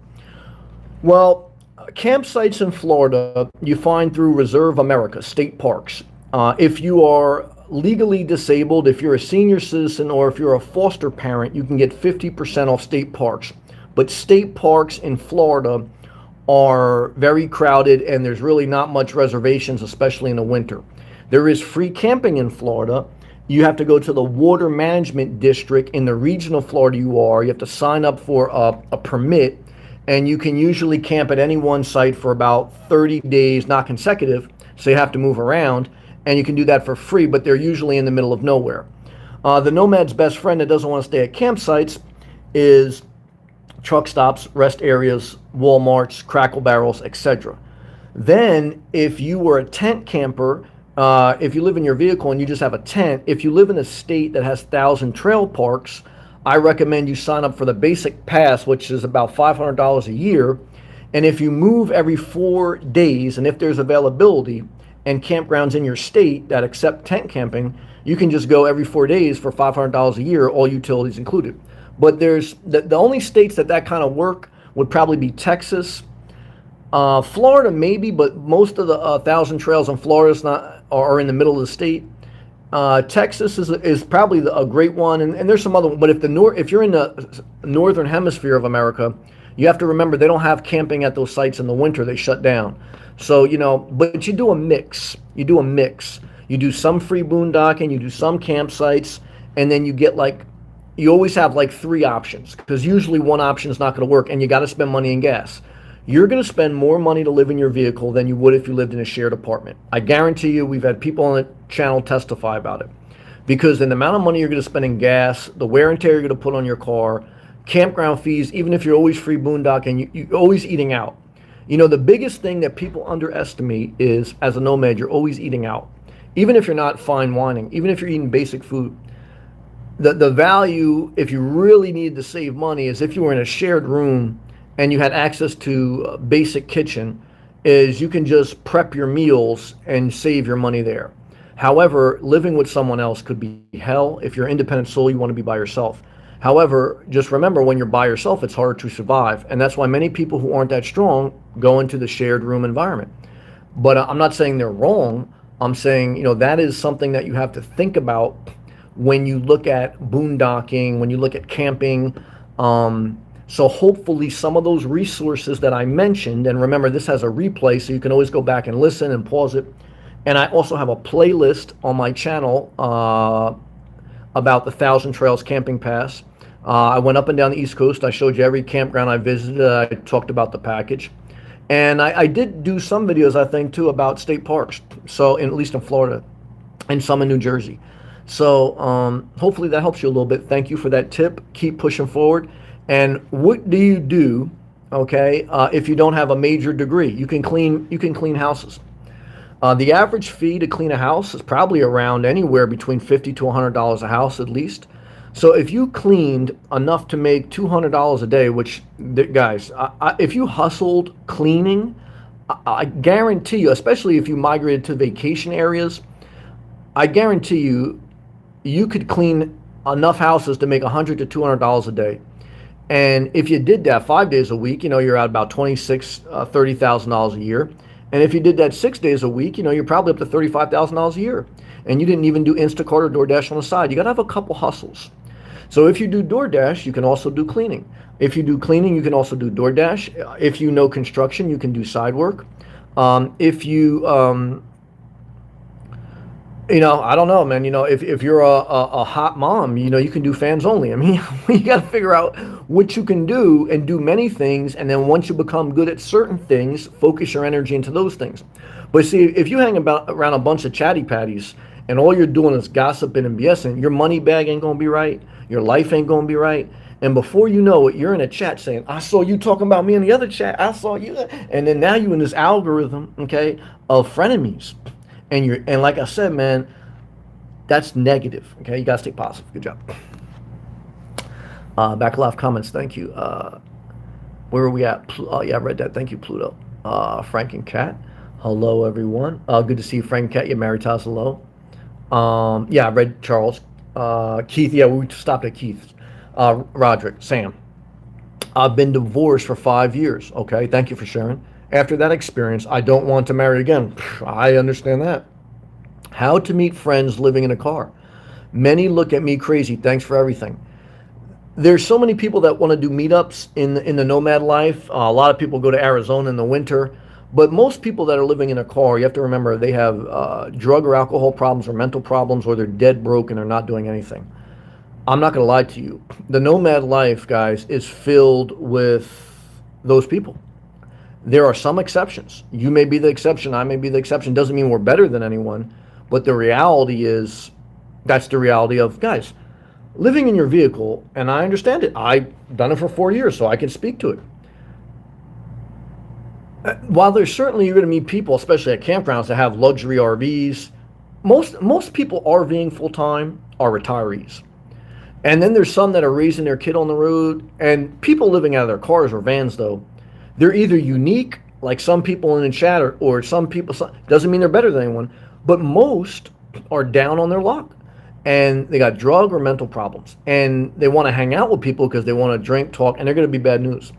Well, campsites in Florida you find through Reserve America, state parks. If you are legally disabled, if you're a senior citizen, or if you're a foster parent, you can get 50% off state parks. But state parks in Florida are very crowded, and there's really not much reservations, especially in the winter. There is free camping in Florida. You have to go to the water management district in the region of Florida you are. You have to sign up for a permit, and you can usually camp at any one site for about 30 days, not consecutive, so you have to move around, and you can do that for free, but they're usually in the middle of nowhere. The nomad's best friend that doesn't want to stay at campsites is truck stops, rest areas, Walmarts, Crackle Barrels, etc. Then, if you were a tent camper, if you live in your vehicle and you just have a tent, if you live in a state that has 1,000 trail parks, I recommend you sign up for the basic pass, which is about $500 a year. And if you move every 4 days, and if there's availability and campgrounds in your state that accept tent camping, you can just go every 4 days for $500 a year, all utilities included. But there's the only states that kind of work would probably be Texas, Florida maybe, but most of the 1,000 trails in Florida are in the middle of the state. Texas is probably a great one, and there's some other ones. But if you're in the northern hemisphere of America, you have to remember they don't have camping at those sites in the winter. They shut down. So but you do a mix. You do some free boondocking, you do some campsites, and then you always have like 3 options, because usually one option is not going to work, and you got to spend money in gas. You're going to spend more money to live in your vehicle than you would if you lived in a shared apartment. I guarantee you, we've had people on the channel testify about it. Because in the amount of money you're going to spend in gas, the wear and tear you're going to put on your car, campground fees, even if you're always free boondocking, you're always eating out. The biggest thing that people underestimate is, as a nomad, you're always eating out. Even if you're not fine whining, even if you're eating basic food. The value, if you really needed to save money, is if you were in a shared room and you had access to a basic kitchen, is you can just prep your meals and save your money there. However, living with someone else could be hell. If you're an independent soul, you want to be by yourself. However, just remember, when you're by yourself, it's hard to survive. And that's why many people who aren't that strong go into the shared room environment. But I'm not saying they're wrong. I'm saying, that is something that you have to think about when you look at boondocking, when you look at camping. So hopefully some of those resources that I mentioned, and remember, this has a replay, so you can always go back and listen and pause it. And I also have a playlist on my channel about the 1,000 Trails Camping Pass. I went up and down the East Coast. I showed you every campground I visited. I talked about the package. And I did do some videos, I think, too, about state parks. So at least in Florida, and some in New Jersey. So hopefully that helps you a little bit. Thank you for that tip. Keep pushing forward. And what do you do, okay, if you don't have a major degree? You can clean houses. The average fee to clean a house is probably around anywhere between $50 to $100 a house at least. So if you cleaned enough to make $200 a day, which, guys, if you hustled cleaning, I guarantee you, especially if you migrated to vacation areas, I guarantee you, you could clean enough houses to make $100 to $200 a day. And if you did that 5 days a week, you're at about $30,000 a year. And if you did that 6 days a week, you're probably up to $35,000 a year. And you didn't even do Instacart or DoorDash on the side. You got to have a couple hustles. So if you do DoorDash, you can also do cleaning. If you do cleaning, you can also do DoorDash. If you know construction, you can do side work. If you I don't know, man. If you're a hot mom, you can do fans only. I mean, you got to figure out what you can do and do many things. And then once you become good at certain things, focus your energy into those things. But see, if you hang around a bunch of chatty patties and all you're doing is gossiping and BSing, your money bag ain't going to be right. Your life ain't going to be right. And before you know it, you're in a chat saying, I saw you talking about me in the other chat. I saw you. And then now you're in this algorithm, okay, of frenemies. And like I said, man, that's negative. Okay, you gotta stay positive. Good job. Back live comments. Thank you. Where are we at? Yeah, I read that. Thank you, Pluto. Frank and Kat. Hello, everyone. Good to see you, Frank and Kat. You're married, Taz. Hello. Yeah, I read Charles. Keith. Yeah, we stopped at Keith. Roderick. Sam. I've been divorced for 5 years. Okay, thank you for sharing. After that experience, I don't want to marry again. I understand that. How to meet friends living in a car. Many look at me crazy. Thanks for everything. There's so many people that want to do meetups in the nomad life. A lot of people go to Arizona in the winter. But most people that are living in a car, you have to remember they have drug or alcohol problems or mental problems, or they're dead broke and they're not doing anything. I'm not going to lie to you. The nomad life, guys, is filled with those people. There are some exceptions. You may be the exception. I may be the exception. Doesn't mean we're better than anyone. But the reality is, that's the reality of, guys, living in your vehicle, and I understand it. I've done it for 4 years, so I can speak to it. While there's certainly you're going to meet people, especially at campgrounds, that have luxury RVs, most people RVing full-time are retirees. And then there's some that are raising their kid on the road. And people living out of their cars or vans, though, they're either unique, like some people in the chat, or some people, doesn't mean they're better than anyone, but most are down on their luck. And they got drug or mental problems. And they want to hang out with people because they want to drink, talk, and they're going to be bad news.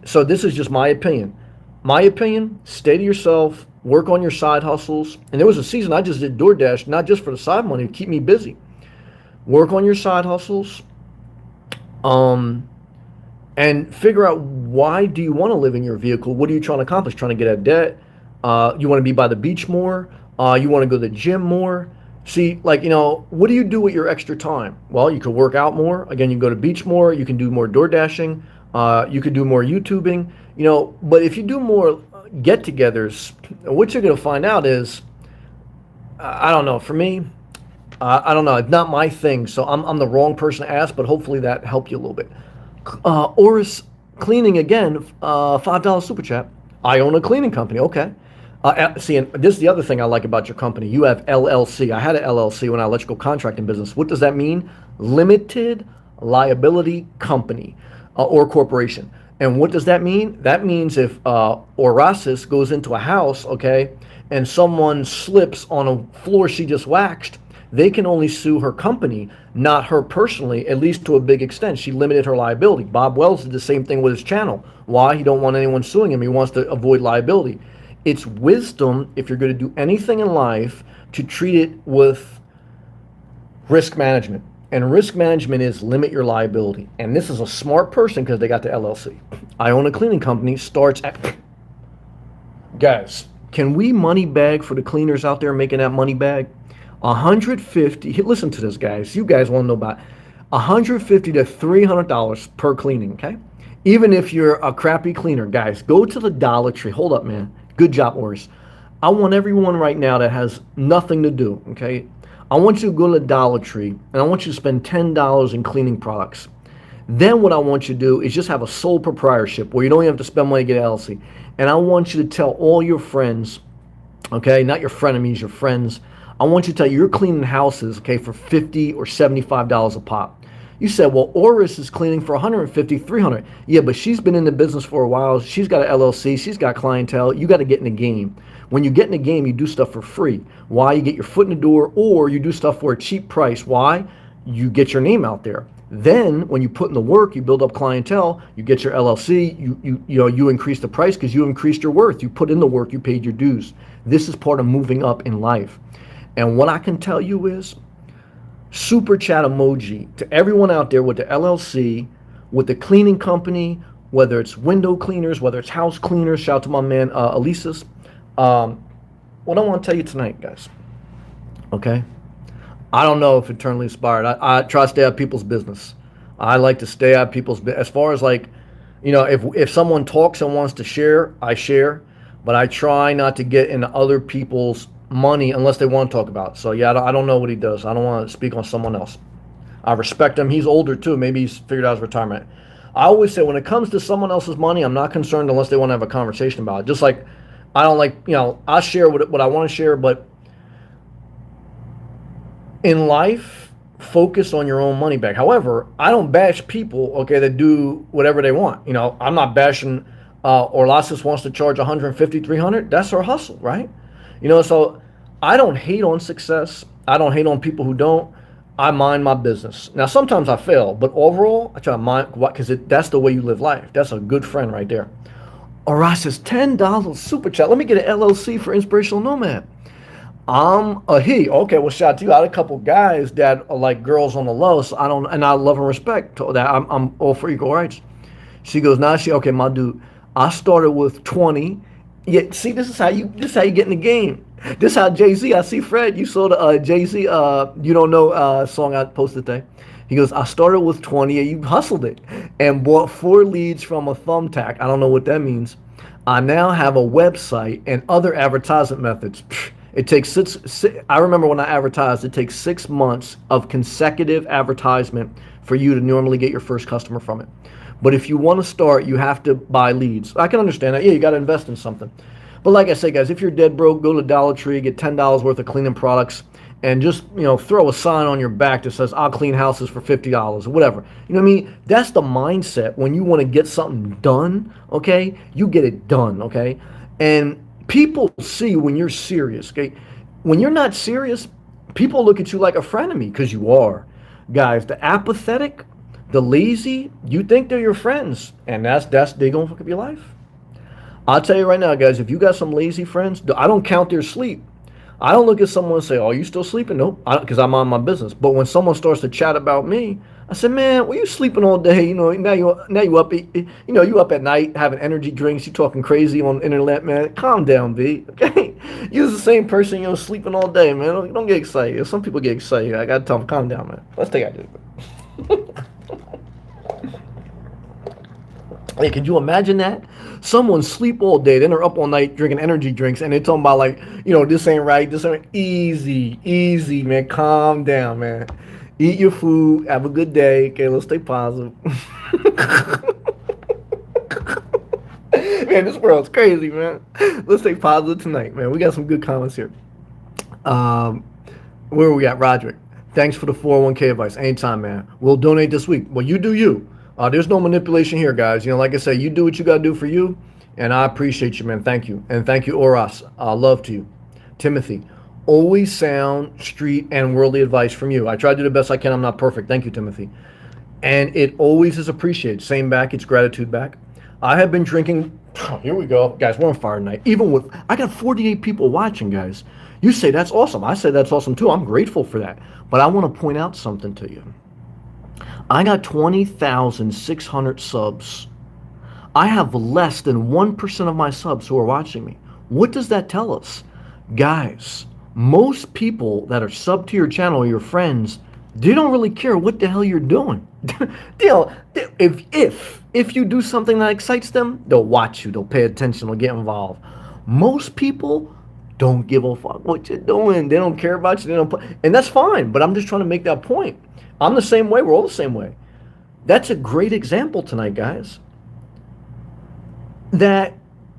So this is just my opinion. My opinion, stay to yourself, work on your side hustles. And there was a season I just did DoorDash, not just for the side money, to keep me busy. Work on your side hustles. And figure out, why do you want to live in your vehicle? What are you trying to accomplish? Trying to get out of debt? You want to be by the beach more? You want to go to the gym more? See, what do you do with your extra time? Well, you could work out more. Again, you can go to the beach more. You can do more door dashing. You could do more YouTubing. But if you do more get-togethers, what you're going to find out is, I don't know. For me, I don't know. It's not my thing, so I'm the wrong person to ask. But hopefully that helped you a little bit. Oris Cleaning again, $5 super chat. I own a cleaning company. Okay. See, and this is the other thing I like about your company. You have LLC. I had an LLC when I electrical contracting business. What does that mean? Limited liability company or corporation. And what does that mean? That means if Orasis goes into a house, okay, and someone slips on a floor she just waxed, they can only sue her company, not her personally, at least to a big extent. She limited her liability. Bob Wells did the same thing with his channel. Why? He don't want anyone suing him. He wants to avoid liability. It's wisdom, if you're going to do anything in life, to treat it with risk management. And risk management is limit your liability. And this is a smart person because they got the LLC. I own a cleaning company, starts at... Guys, can we money bag for the cleaners out there making that money bag? 150, listen to this, guys. You guys want to know about $150 to $300 per cleaning, okay? Even if you're a crappy cleaner, guys, go to the Dollar Tree. Hold up, man. Good job, Oris. I want everyone right now that has nothing to do, okay? I want you to go to the Dollar Tree, and I want you to spend $10 in cleaning products. Then what I want you to do is just have a sole proprietorship where you don't even have to spend money to get an LLC. And I want you to tell all your friends Okay, not your frenemies, your friends. I want you to tell you, you're cleaning houses, okay, for $50 or $75 a pop. You said, well, Oris is cleaning for 150, 300. Yeah, but she's been in the business for a while. She's got an LLC. She's got clientele. You got to get in the game. When you get in the game, you do stuff for free. Why? You get your foot in the door, or you do stuff for a cheap price. Why? You get your name out there. Then, when you put in the work, you build up clientele. You get your LLC. You increase the price because you increased your worth. You put in the work. You paid your dues. This is part of moving up in life. And what I can tell you is, super chat emoji to everyone out there with the LLC, with the cleaning company, whether it's window cleaners, whether it's house cleaners. Shout out to my man Elises. What I want to tell you tonight, guys. Okay. I don't know if eternally inspired. I try to stay out of people's business. I like to stay out of people's business. As far as like, if someone talks and wants to share, I share. But I try not to get into other people's money unless they want to talk about it. So yeah, I don't know what he does. I don't want to speak on someone else. I respect him. He's older too. Maybe he's figured out his retirement. I always say when it comes to someone else's money, I'm not concerned unless they want to have a conversation about it. Just like I don't like, I share what I want to share, but in life, focus on your own money bag. However, I don't bash people, okay, that do whatever they want. I'm not bashing Orlasis wants to charge 150, 300. That's her hustle, right? So I don't hate on success. I don't hate on people who don't. I mind my business. Now, sometimes I fail, but overall, I try to mind because that's the way you live life. That's a good friend right there. Orlasis, $10 super chat. Let me get an LLC for Inspirational Nomad. I'm a he. Okay, well, shout out to you. I had a couple guys that are like girls on the low, so and I love and respect that. I'm all for equal rights. She goes, okay, my dude, I started with 20. Yeah, see, this is how you get in the game. This is how Jay-Z, I see Fred, you saw the Jay-Z, you don't know song I posted today. He goes, I started with 20 and you hustled it and bought 4 leads from a thumbtack. I don't know what that means. I now have a website and other advertisement methods. It takes I remember when I advertised, it takes 6 months of consecutive advertisement for you to normally get your first customer from it. But if you want to start, you have to buy leads. I can understand that. Yeah, you got to invest in something. But like I say, guys, if you're dead broke, go to Dollar Tree, get $10 worth of cleaning products, and just throw a sign on your back that says I'll clean houses for $50 or whatever. You know what I mean? That's the mindset when you want to get something done. Okay, you get it done. Okay, and people see when you're serious. Okay, when you're not serious, people look at you like a frenemy because you are. Guys, the apathetic, the lazy, you think they're your friends, and that's they gonna fuck up your life. I'll tell you right now, guys, if you got some lazy friends, I don't count their sleep. I don't look at someone and say, "Oh, you still sleeping?" Nope, because I'm on my business. But when someone starts to chat about me, I said, "Man, well, you sleeping all day? Now you up, you up at night having energy drinks. You talking crazy on the internet, man. Calm down, B. Okay, you're the same person, sleeping all day, man. Don't get excited. Some people get excited. I gotta tell them, calm down, man. Let's take it. Hey, could you imagine that? Someone sleep all day, then they're up all night drinking energy drinks, and they're talking about like, this ain't right, this ain't easy, man. Calm down, man. Eat your food, have a good day. Okay, let's stay positive. Man, this world's crazy, man. Let's stay positive tonight, man. We got some good comments here. Where we at, Roderick? Thanks for the 401k advice. Anytime, man. We'll donate this week. Well, you do you. There's no manipulation here, guys. Like I say, you do what you got to do for you, and I appreciate you, man. Thank you. And thank you, Oras. Love to you. Timothy, always sound, street, and worldly advice from you. I try to do the best I can. I'm not perfect. Thank you, Timothy. And it always is appreciated. Same back. It's gratitude back. I have been drinking. Here we go. Guys, we're on fire tonight. I got 48 people watching, guys. You say that's awesome. I say that's awesome, too. I'm grateful for that. But I want to point out something to you. I got 20,600 subs. I have less than 1% of my subs who are watching me. What does that tell us? Guys, most people that are sub to your channel, your friends, they don't really care what the hell you're doing. If you do something that excites them, they'll watch you, they'll pay attention, they'll get involved. Most people don't give a fuck what you're doing. They don't care about you. And that's fine, but I'm just trying to make that point. I'm the same way. We're all the same way. That's a great example tonight, guys. That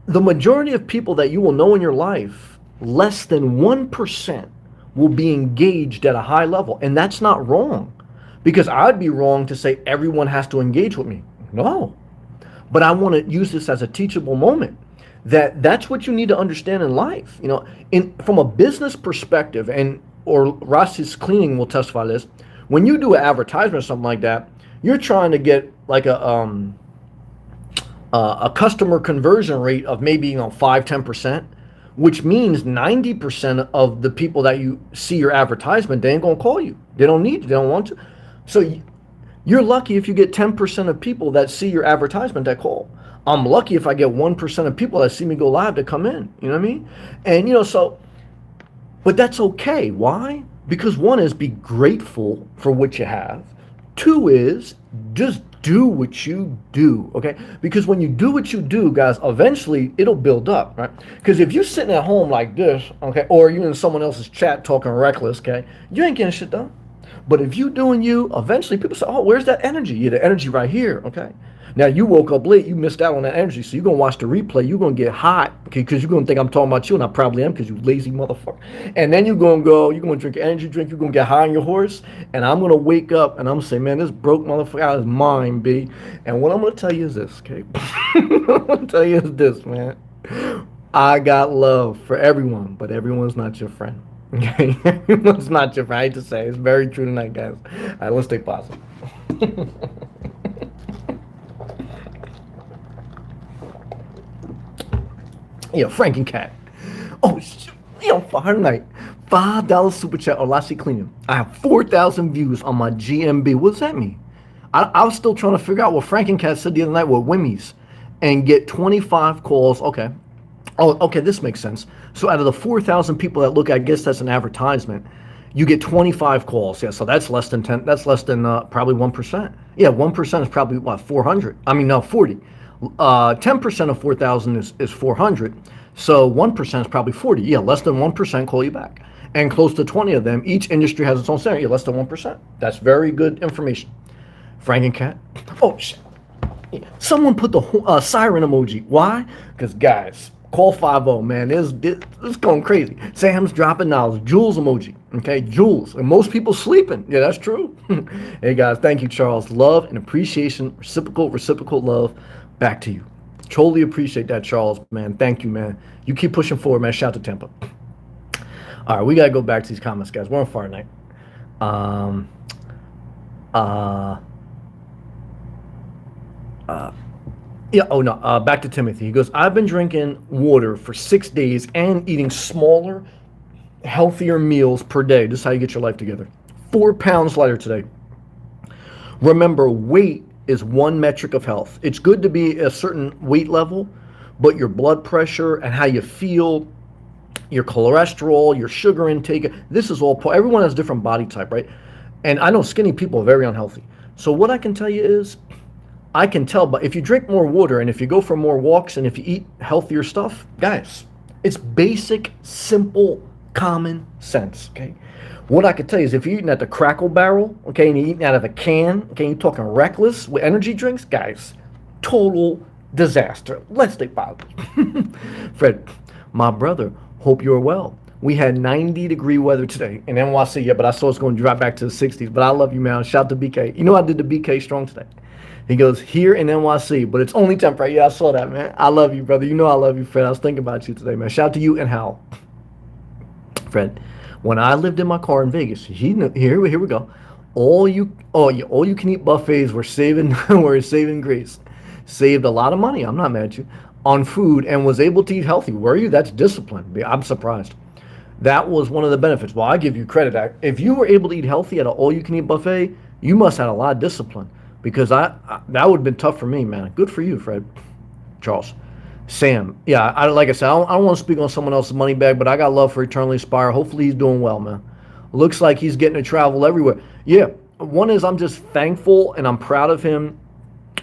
the majority of people that you will know in your life less than 1% will be engaged at a high level. And that's not wrong, because I'd be wrong to say everyone has to engage with me. No. But I want to use this as a teachable moment, that that's what you need to understand in life. From a business perspective, and or Rossi's Cleaning will testify to this, when you do an advertisement or something like that, you're trying to get like a customer conversion rate of maybe 5-10%, which means 90% of the people that you see your advertisement, they ain't gonna call you. They don't need you. They don't want to. So you're lucky if you get 10% of people that see your advertisement that call. I'm lucky if I get 1% of people that see me go live to come in. You know what I mean? And but that's okay. Why? Because one is, be grateful for what you have. Two is, just do what you do, okay? Because when you do what you do, guys, eventually it'll build up, right? Because if you're sitting at home like this, okay, or you're in someone else's chat talking reckless, okay, you ain't getting shit done. But if you doing you, eventually people say, oh, where's that energy? Yeah, the energy right here, okay? Now, you woke up late, you missed out on that energy, so you're going to watch the replay, you're going to get hot, okay, because you're going to think I'm talking about you, and I probably am, because you lazy motherfucker. And then you're going to drink an energy drink, you're going to get high on your horse, and I'm going to wake up, and I'm going to say, man, this broke motherfucker out of mine, B. And what I'm going to tell you is this, okay? What I'm going to tell you is this, man. I got love for everyone, but everyone's not your friend, okay? Everyone's not your friend. I hate to say it. It's very true tonight, guys. All right, let's stay positive. Frankencat. Oh, Friday night. $5 super chat or Lassie Cleaning. I have 4,000 views on my GMB. What does that mean? I was still trying to figure out what Frankencat said the other night with Wimmies, and get 25 calls. Okay. Oh, okay, this makes sense. So out of the 4,000 people that look, I guess that's an advertisement, you get 25 calls. Yeah, so that's less than 10. That's less than probably 1%. Yeah, 1% is probably, what, 400? I mean, no, 40. 10% of 4,000 is 400. So 1% is probably 40. Yeah, less than 1% call you back. And close to 20 of them, each industry has its own standard. Yeah, less than 1%. That's very good information. Frankencat. Oh, shit. Someone put the siren emoji. Why? Because, guys, call 50, man. This is going crazy. Sam's dropping knowledge. Jules emoji. Okay, Jules. And most people sleeping. Yeah, that's true. Hey, guys, thank you, Charles. Love and appreciation. Reciprocal love. Back to you. Totally appreciate that, Charles, man. Thank you, man. You keep pushing forward, man. Shout to Tampa. All right, we got to go back to these comments, guys. We're on Friday night. Back to Timothy. He goes, I've been drinking water for 6 days and eating smaller, healthier meals per day. This is how you get your life together. 4 pounds lighter today. Remember, weight is one metric of health. It's good to be a certain weight level, but your blood pressure and how you feel, your cholesterol, your sugar intake, this is all, everyone has a different body type, right? And I know skinny people are very unhealthy. So what I can tell you is, I can tell, but if you drink more water and if you go for more walks and if you eat healthier stuff, guys, it's basic, simple, common sense, okay? What I can tell you is, if you're eating at the Crackle Barrel, okay, and you're eating out of a can, okay, you're talking reckless with energy drinks, guys, total disaster. Let's stay positive. Fred, my brother, hope you're well. We had 90-degree weather today in NYC, yeah, but I saw it's going to drop back to the 60s, but I love you, man. Shout out to BK. You know I did the BK Strong today. He goes, here in NYC, but it's only temporary. Yeah, I saw that, man. I love you, brother. You know I love you, Fred. I was thinking about you today, man. Shout out to you and Hal. Fred, when I lived in my car in Vegas, here we go. All you can eat buffets were saving grace. Saved a lot of money. I'm not mad at you on food and was able to eat healthy. Were you? That's discipline. I'm surprised. That was one of the benefits. Well, I give you credit. If you were able to eat healthy at an all-you-can-eat buffet, you must have had a lot of discipline, because that would have been tough for me, man. Good for you, Fred. Charles. Sam. Yeah, like I said, I don't want to speak on someone else's money bag, but I got love for Eternally Aspire. Hopefully he's doing well, man. Looks like he's getting to travel everywhere. Yeah, one is, I'm just thankful and I'm proud of him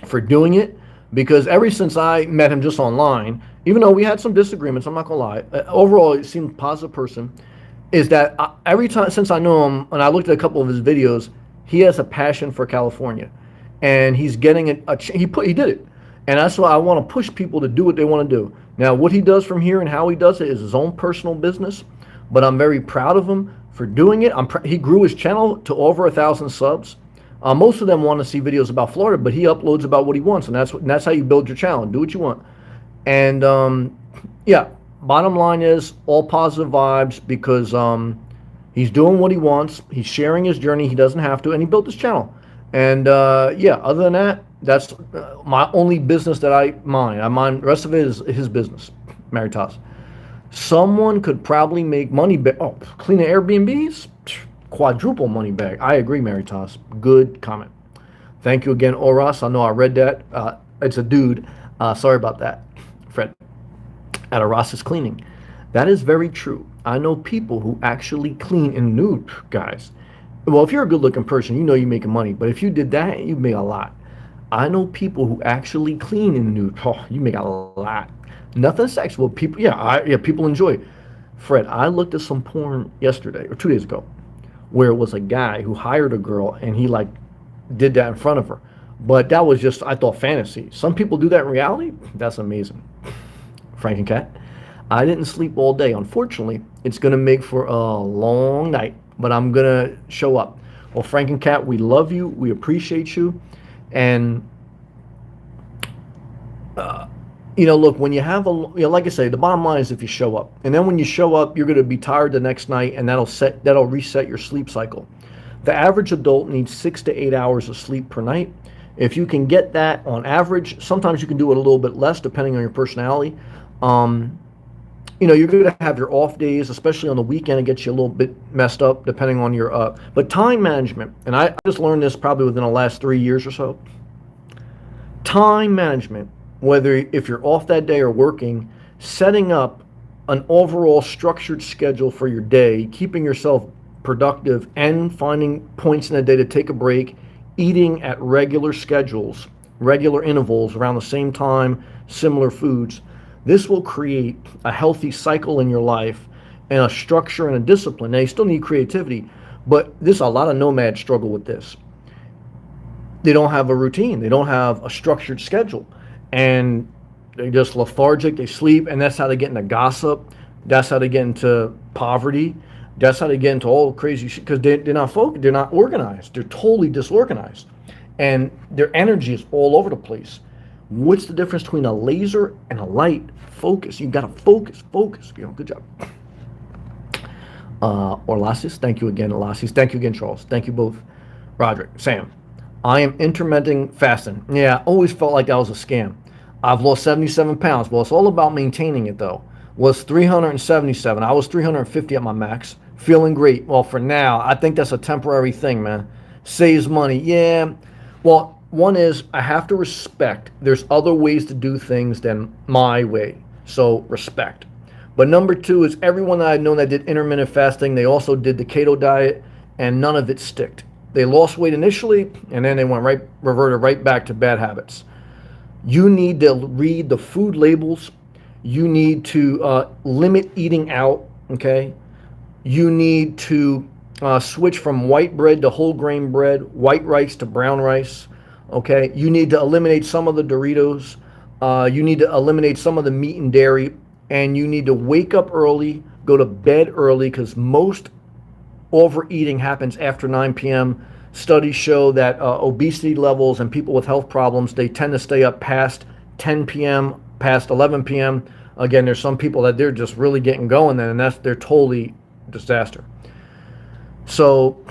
for doing it, because ever since I met him just online, even though we had some disagreements, I'm not going to lie, overall he seemed a positive person, is that every time since I know him, and I looked at a couple of his videos, he has a passion for California. And he's getting he did it. And that's why I want to push people to do what they want to do. Now, what he does from here and how he does it is his own personal business, but I'm very proud of him for doing it. He grew his channel to over 1,000 subs. Most of them want to see videos about Florida, but he uploads about what he wants, and that's how you build your channel. Do what you want. And yeah, bottom line is all positive vibes because he's doing what he wants. He's sharing his journey. He doesn't have to, and he built his channel. And yeah, other than that, that's my only business that I mind. The rest of it is his business. Maritas. Someone could probably make money back. Oh, cleaning Airbnbs? Quadruple money back. I agree, Maritas. Good comment. Thank you again, Oras. I know I read that. It's a dude. Sorry about that, Fred. At Oras's Cleaning. That is very true. I know people who actually clean in nude, guys. Well, if you're a good-looking person, you know you're making money. But if you did that, you'd make a lot. I know people who actually clean in the nude. Oh, you make a lot. Nothing sexual. People, yeah, people enjoy it. Fred, I looked at some porn yesterday or 2 days ago, where it was a guy who hired a girl and he like did that in front of her. But that was just, I thought, fantasy. Some people do that in reality. That's amazing. Frank and Cat, I didn't sleep all day. Unfortunately, it's gonna make for a long night, but I'm gonna show up. Well, Frank and Cat, we love you. We appreciate you. And look, when you have like I say, the bottom line is if you show up, and then when you show up, you're going to be tired the next night, and that'll reset your sleep cycle. The average adult needs 6 to 8 hours of sleep per night. If you can get that on average, sometimes you can do it a little bit less depending on your personality. You're going to have your off days, especially on the weekend. It gets you a little bit messed up depending on your but time management, and I just learned this probably within the last 3 years or so. Time management, whether if you're off that day or working, setting up an overall structured schedule for your day, keeping yourself productive and finding points in the day to take a break, eating at regular schedules, regular intervals around the same time, similar foods. This will create a healthy cycle in your life and a structure and a discipline. Now, you still need creativity, but a lot of nomads struggle with this. They don't have a routine. They don't have a structured schedule. And they're just lethargic. They sleep, and that's how they get into gossip. That's how they get into poverty. That's how they get into all crazy shit, because they're not focused. They're not organized. They're totally disorganized. And their energy is all over the place. What's the difference between a laser and a light? Focus. You got to focus. Good job. Orlasis, thank you again. Orlasis, thank you again, Charles. Thank you both. Roderick, Sam. I am intermittent fasting. Yeah, always felt like that was a scam. I've lost 77 pounds. Well, it's all about maintaining it, though. Was 377. I was 350 at my max. Feeling great. Well, for now, I think that's a temporary thing, man. Saves money. Yeah. Well, one is I have to respect there's other ways to do things than my way. So respect. But number two is everyone that I've known that did intermittent fasting, they also did the keto diet, and none of it sticked. They lost weight initially, and then they reverted right back to bad habits. You need to read the food labels. You need to limit eating out, okay? You need to switch from white bread to whole grain bread, white rice to brown rice, okay? You need to eliminate some of the Doritos. You need to eliminate some of the meat and dairy, and you need to wake up early, go to bed early, because most overeating happens after 9 p.m. Studies show that obesity levels and people with health problems, they tend to stay up past 10 p.m., past 11 p.m. Again, there's some people that they're just really getting going then, and they're totally disaster. So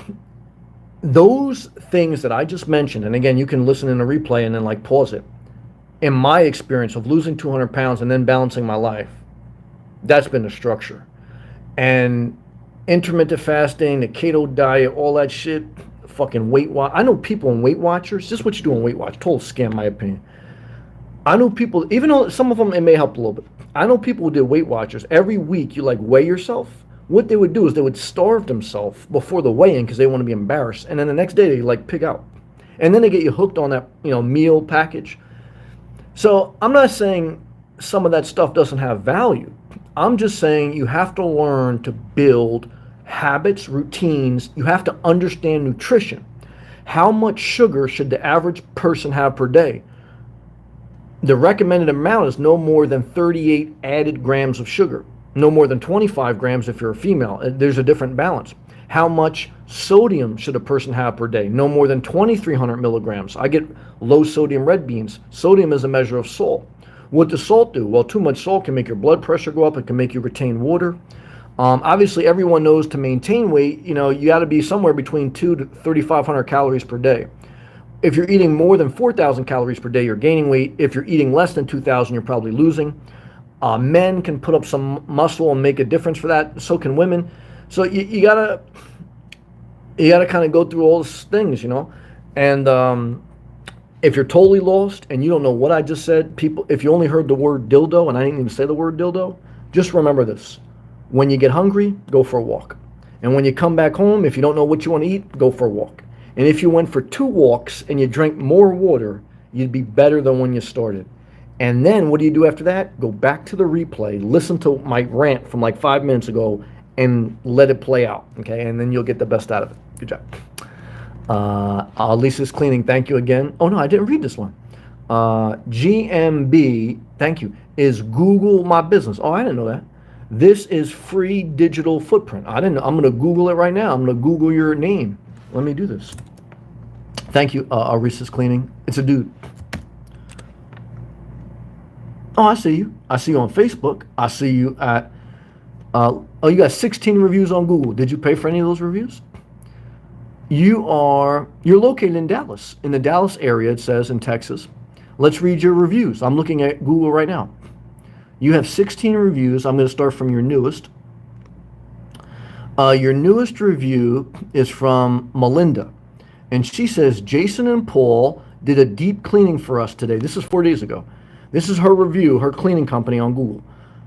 those things that I just mentioned, and again, you can listen in a replay and then pause it. In my experience of losing 200 pounds and then balancing my life, that's been the structure. And intermittent fasting, the keto diet, all that shit, fucking Weight Watch. I know people in Weight Watchers. This is what you do on Weight Watch. Total scam, in my opinion. I know people, even though some of them, it may help a little bit. I know people who did Weight Watchers. Every week, you weigh yourself. What they would do is they would starve themselves before the weigh-in because they want to be embarrassed. And then the next day, they pig out. And then they get you hooked on that, meal package. So I'm not saying some of that stuff doesn't have value. I'm just saying you have to learn to build habits, routines. You have to understand nutrition. How much sugar should the average person have per day? The recommended amount is no more than 38 added grams of sugar, no more than 25 grams if you're a female. There's a different balance. How much sodium should a person have per day? No more than 2,300 milligrams. I get low sodium red beans. Sodium is a measure of salt. What does salt do? Well, too much salt can make your blood pressure go up. It can make you retain water. Obviously, everyone knows to maintain weight, you got to be somewhere between 2 to 3,500 calories per day. If you're eating more than 4,000 calories per day, you're gaining weight. If you're eating less than 2,000, you're probably losing. Men can put up some muscle and make a difference for that. So can women. So you gotta kind of go through all these things, And if you're totally lost and you don't know what I just said, people, if you only heard the word dildo and I didn't even say the word dildo, just remember this: when you get hungry, go for a walk. And when you come back home, if you don't know what you want to eat, go for a walk. And if you went for 2 walks and you drank more water, you'd be better than when you started. And then what do you do after that? Go back to the replay, listen to my rant from like 5 minutes ago, and let it play out, okay? And then you'll get the best out of it. Good job. Lisa's Cleaning, thank you again. Oh, no, I didn't read this one. GMB, thank you, is Google My Business. Oh, I didn't know that. This is free digital footprint. I didn't know. I'm going to Google it right now. I'm going to Google your name. Let me do this. Thank you, Arisa's Cleaning. It's a dude. Oh, I see you. I see you on Facebook. I see you at, you got 16 reviews on Google. Did you pay for any of those reviews? You're located in Dallas, in the Dallas area, it says, in Texas. Let's read your reviews. I'm looking at Google right now. You have 16 reviews. I'm going to start from your newest. Your newest review is from Melinda, and she says, Jason and Paul did a deep cleaning for us today. This is 4 days ago. This is her review, her cleaning company on Google.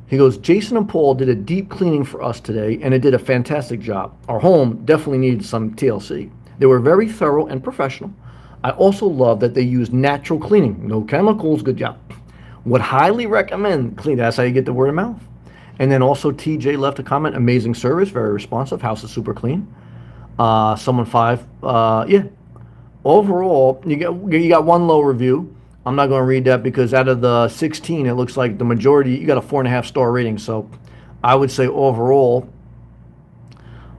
He goes, Jason and Paul did a deep cleaning for us today, and it did a fantastic job. Our home definitely needed some TLC. They were very thorough and professional. I also love that they used natural cleaning. No chemicals, good job. Would highly recommend clean. That's how you get the word of mouth. And then also TJ left a comment, amazing service, very responsive, house is super clean. Someone 5, yeah. Overall, you got 1 low review. I'm not going to read that because out of the 16, it looks like the majority, you got a 4.5 star rating. So I would say overall,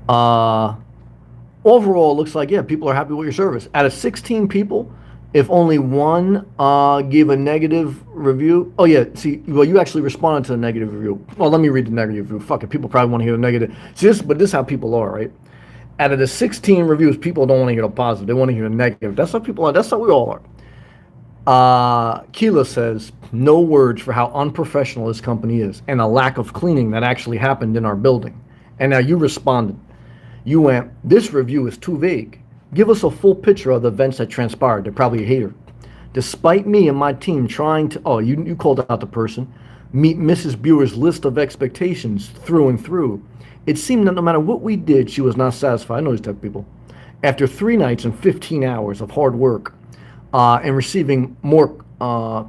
it looks like, yeah, people are happy with your service. Out of 16 people, if only 1 gave a negative review. Oh, yeah, see, well, you actually responded to the negative review. Well, let me read the negative review. Fuck it, people probably want to hear the negative. See, but this is how people are, right? Out of the 16 reviews, people don't want to hear the positive. They want to hear the negative. That's how people are. That's how we all are. Keela says, no words for how unprofessional this company is and a lack of cleaning that actually happened in our building. And now you responded. You went, this review is too vague. Give us a full picture of the events that transpired. They're probably a hater. Despite me and my team trying to, you called out the person, meet Mrs. Buer's list of expectations through and through, it seemed that no matter what we did, she was not satisfied. I know these type of people. After 3 nights and 15 hours of hard work, and receiving more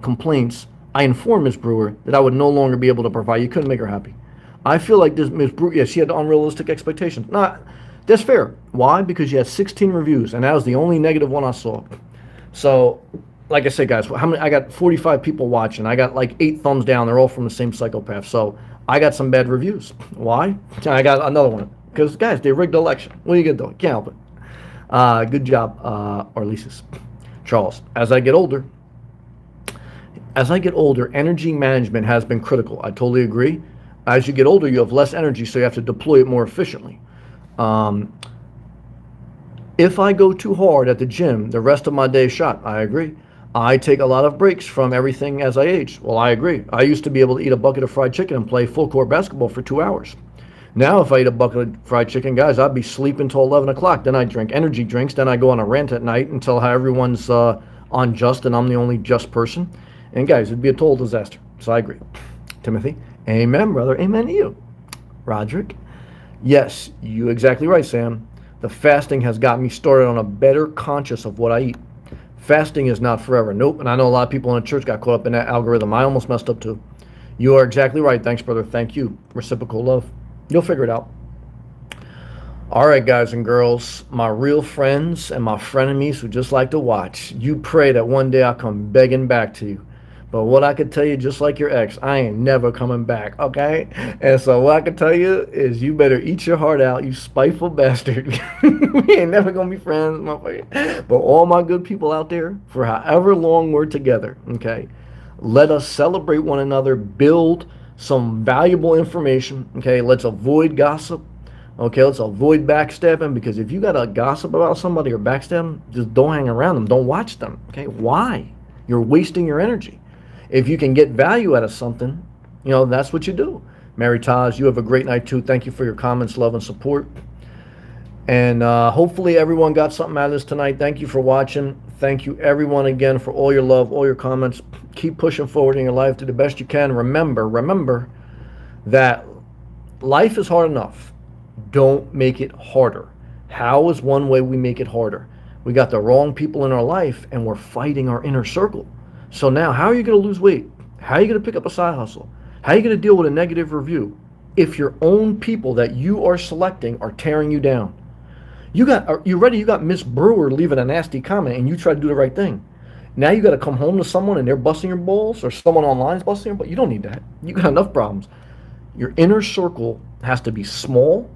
complaints, I informed Ms. Brewer that I would no longer be able to provide. You couldn't make her happy. I feel like this Ms. Brewer, yeah, she had unrealistic expectations. No, that's fair. Why? Because you had 16 reviews, and that was the only negative one I saw. So, like I said, guys, I got 45 people watching. I got like 8 thumbs down. They're all from the same psychopath. So I got some bad reviews. Why? I got another one. Because, guys, they rigged the election. What are you going to do? Can't help it. Good job, Arlises. Charles, as I get older, energy management has been critical. I totally agree. As you get older, you have less energy, so you have to deploy it more efficiently. If I go too hard at the gym, the rest of my day is shot. I agree. I take a lot of breaks from everything as I age. Well, I agree. I used to be able to eat a bucket of fried chicken and play full court basketball for 2 hours. Now, if I eat a bucket of fried chicken, guys, I'd be sleeping until 11 o'clock. Then I drink energy drinks. Then I go on a rant at night until how everyone's unjust and I'm the only just person. And guys, it'd be a total disaster. So I agree. Timothy, amen, brother. Amen to you. Roderick, yes, you exactly right, Sam. The fasting has got me started on a better conscious of what I eat. Fasting is not forever. Nope. And I know a lot of people in the church got caught up in that algorithm. I almost messed up too. You are exactly right. Thanks, brother. Thank you. Reciprocal love. You'll figure it out. All right, guys and girls, my real friends and my frenemies who just like to watch, you pray that one day I'll come begging back to you. But what I could tell you, just like your ex, I ain't never coming back, okay? And so what I can tell you is you better eat your heart out, you spiteful bastard. We ain't never gonna be friends, motherfucker. But all my good people out there, for however long we're together, okay? Let us celebrate one another, build some valuable information, okay? Let's avoid gossip. Okay, let's avoid backstabbing, because if you got to gossip about somebody or backstab them, just don't hang around them. Don't watch them. Okay, why? You're wasting your energy. If you can get value out of something, that's what you do. Mary Taj, you have a great night too. Thank you for your comments, love, and support. And hopefully everyone got something out of this tonight. Thank you for watching. Thank you everyone again for all your love, all your comments. Keep pushing forward in your life to the best you can. Remember that life is hard enough. Don't make it harder. How is one way we make it harder? We got the wrong people in our life and we're fighting our inner circle. So now, how are you going to lose weight? How are you going to pick up a side hustle? How are you going to deal with a negative review if your own people that you are selecting are tearing you down? You got Miss Brewer leaving a nasty comment and you try to do the right thing. Now you got to come home to someone and they're busting your balls, or someone online is busting your balls. You don't need that. You got enough problems. Your inner circle has to be small,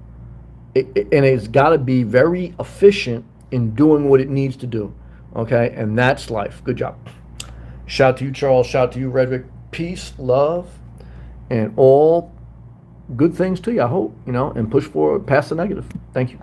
and it's got to be very efficient in doing what it needs to do. Okay, and that's life. Good job. Shout out to you, Charles. Shout out to you, Redrick. Peace, love, and all good things to you, I hope, and push forward past the negative. Thank you.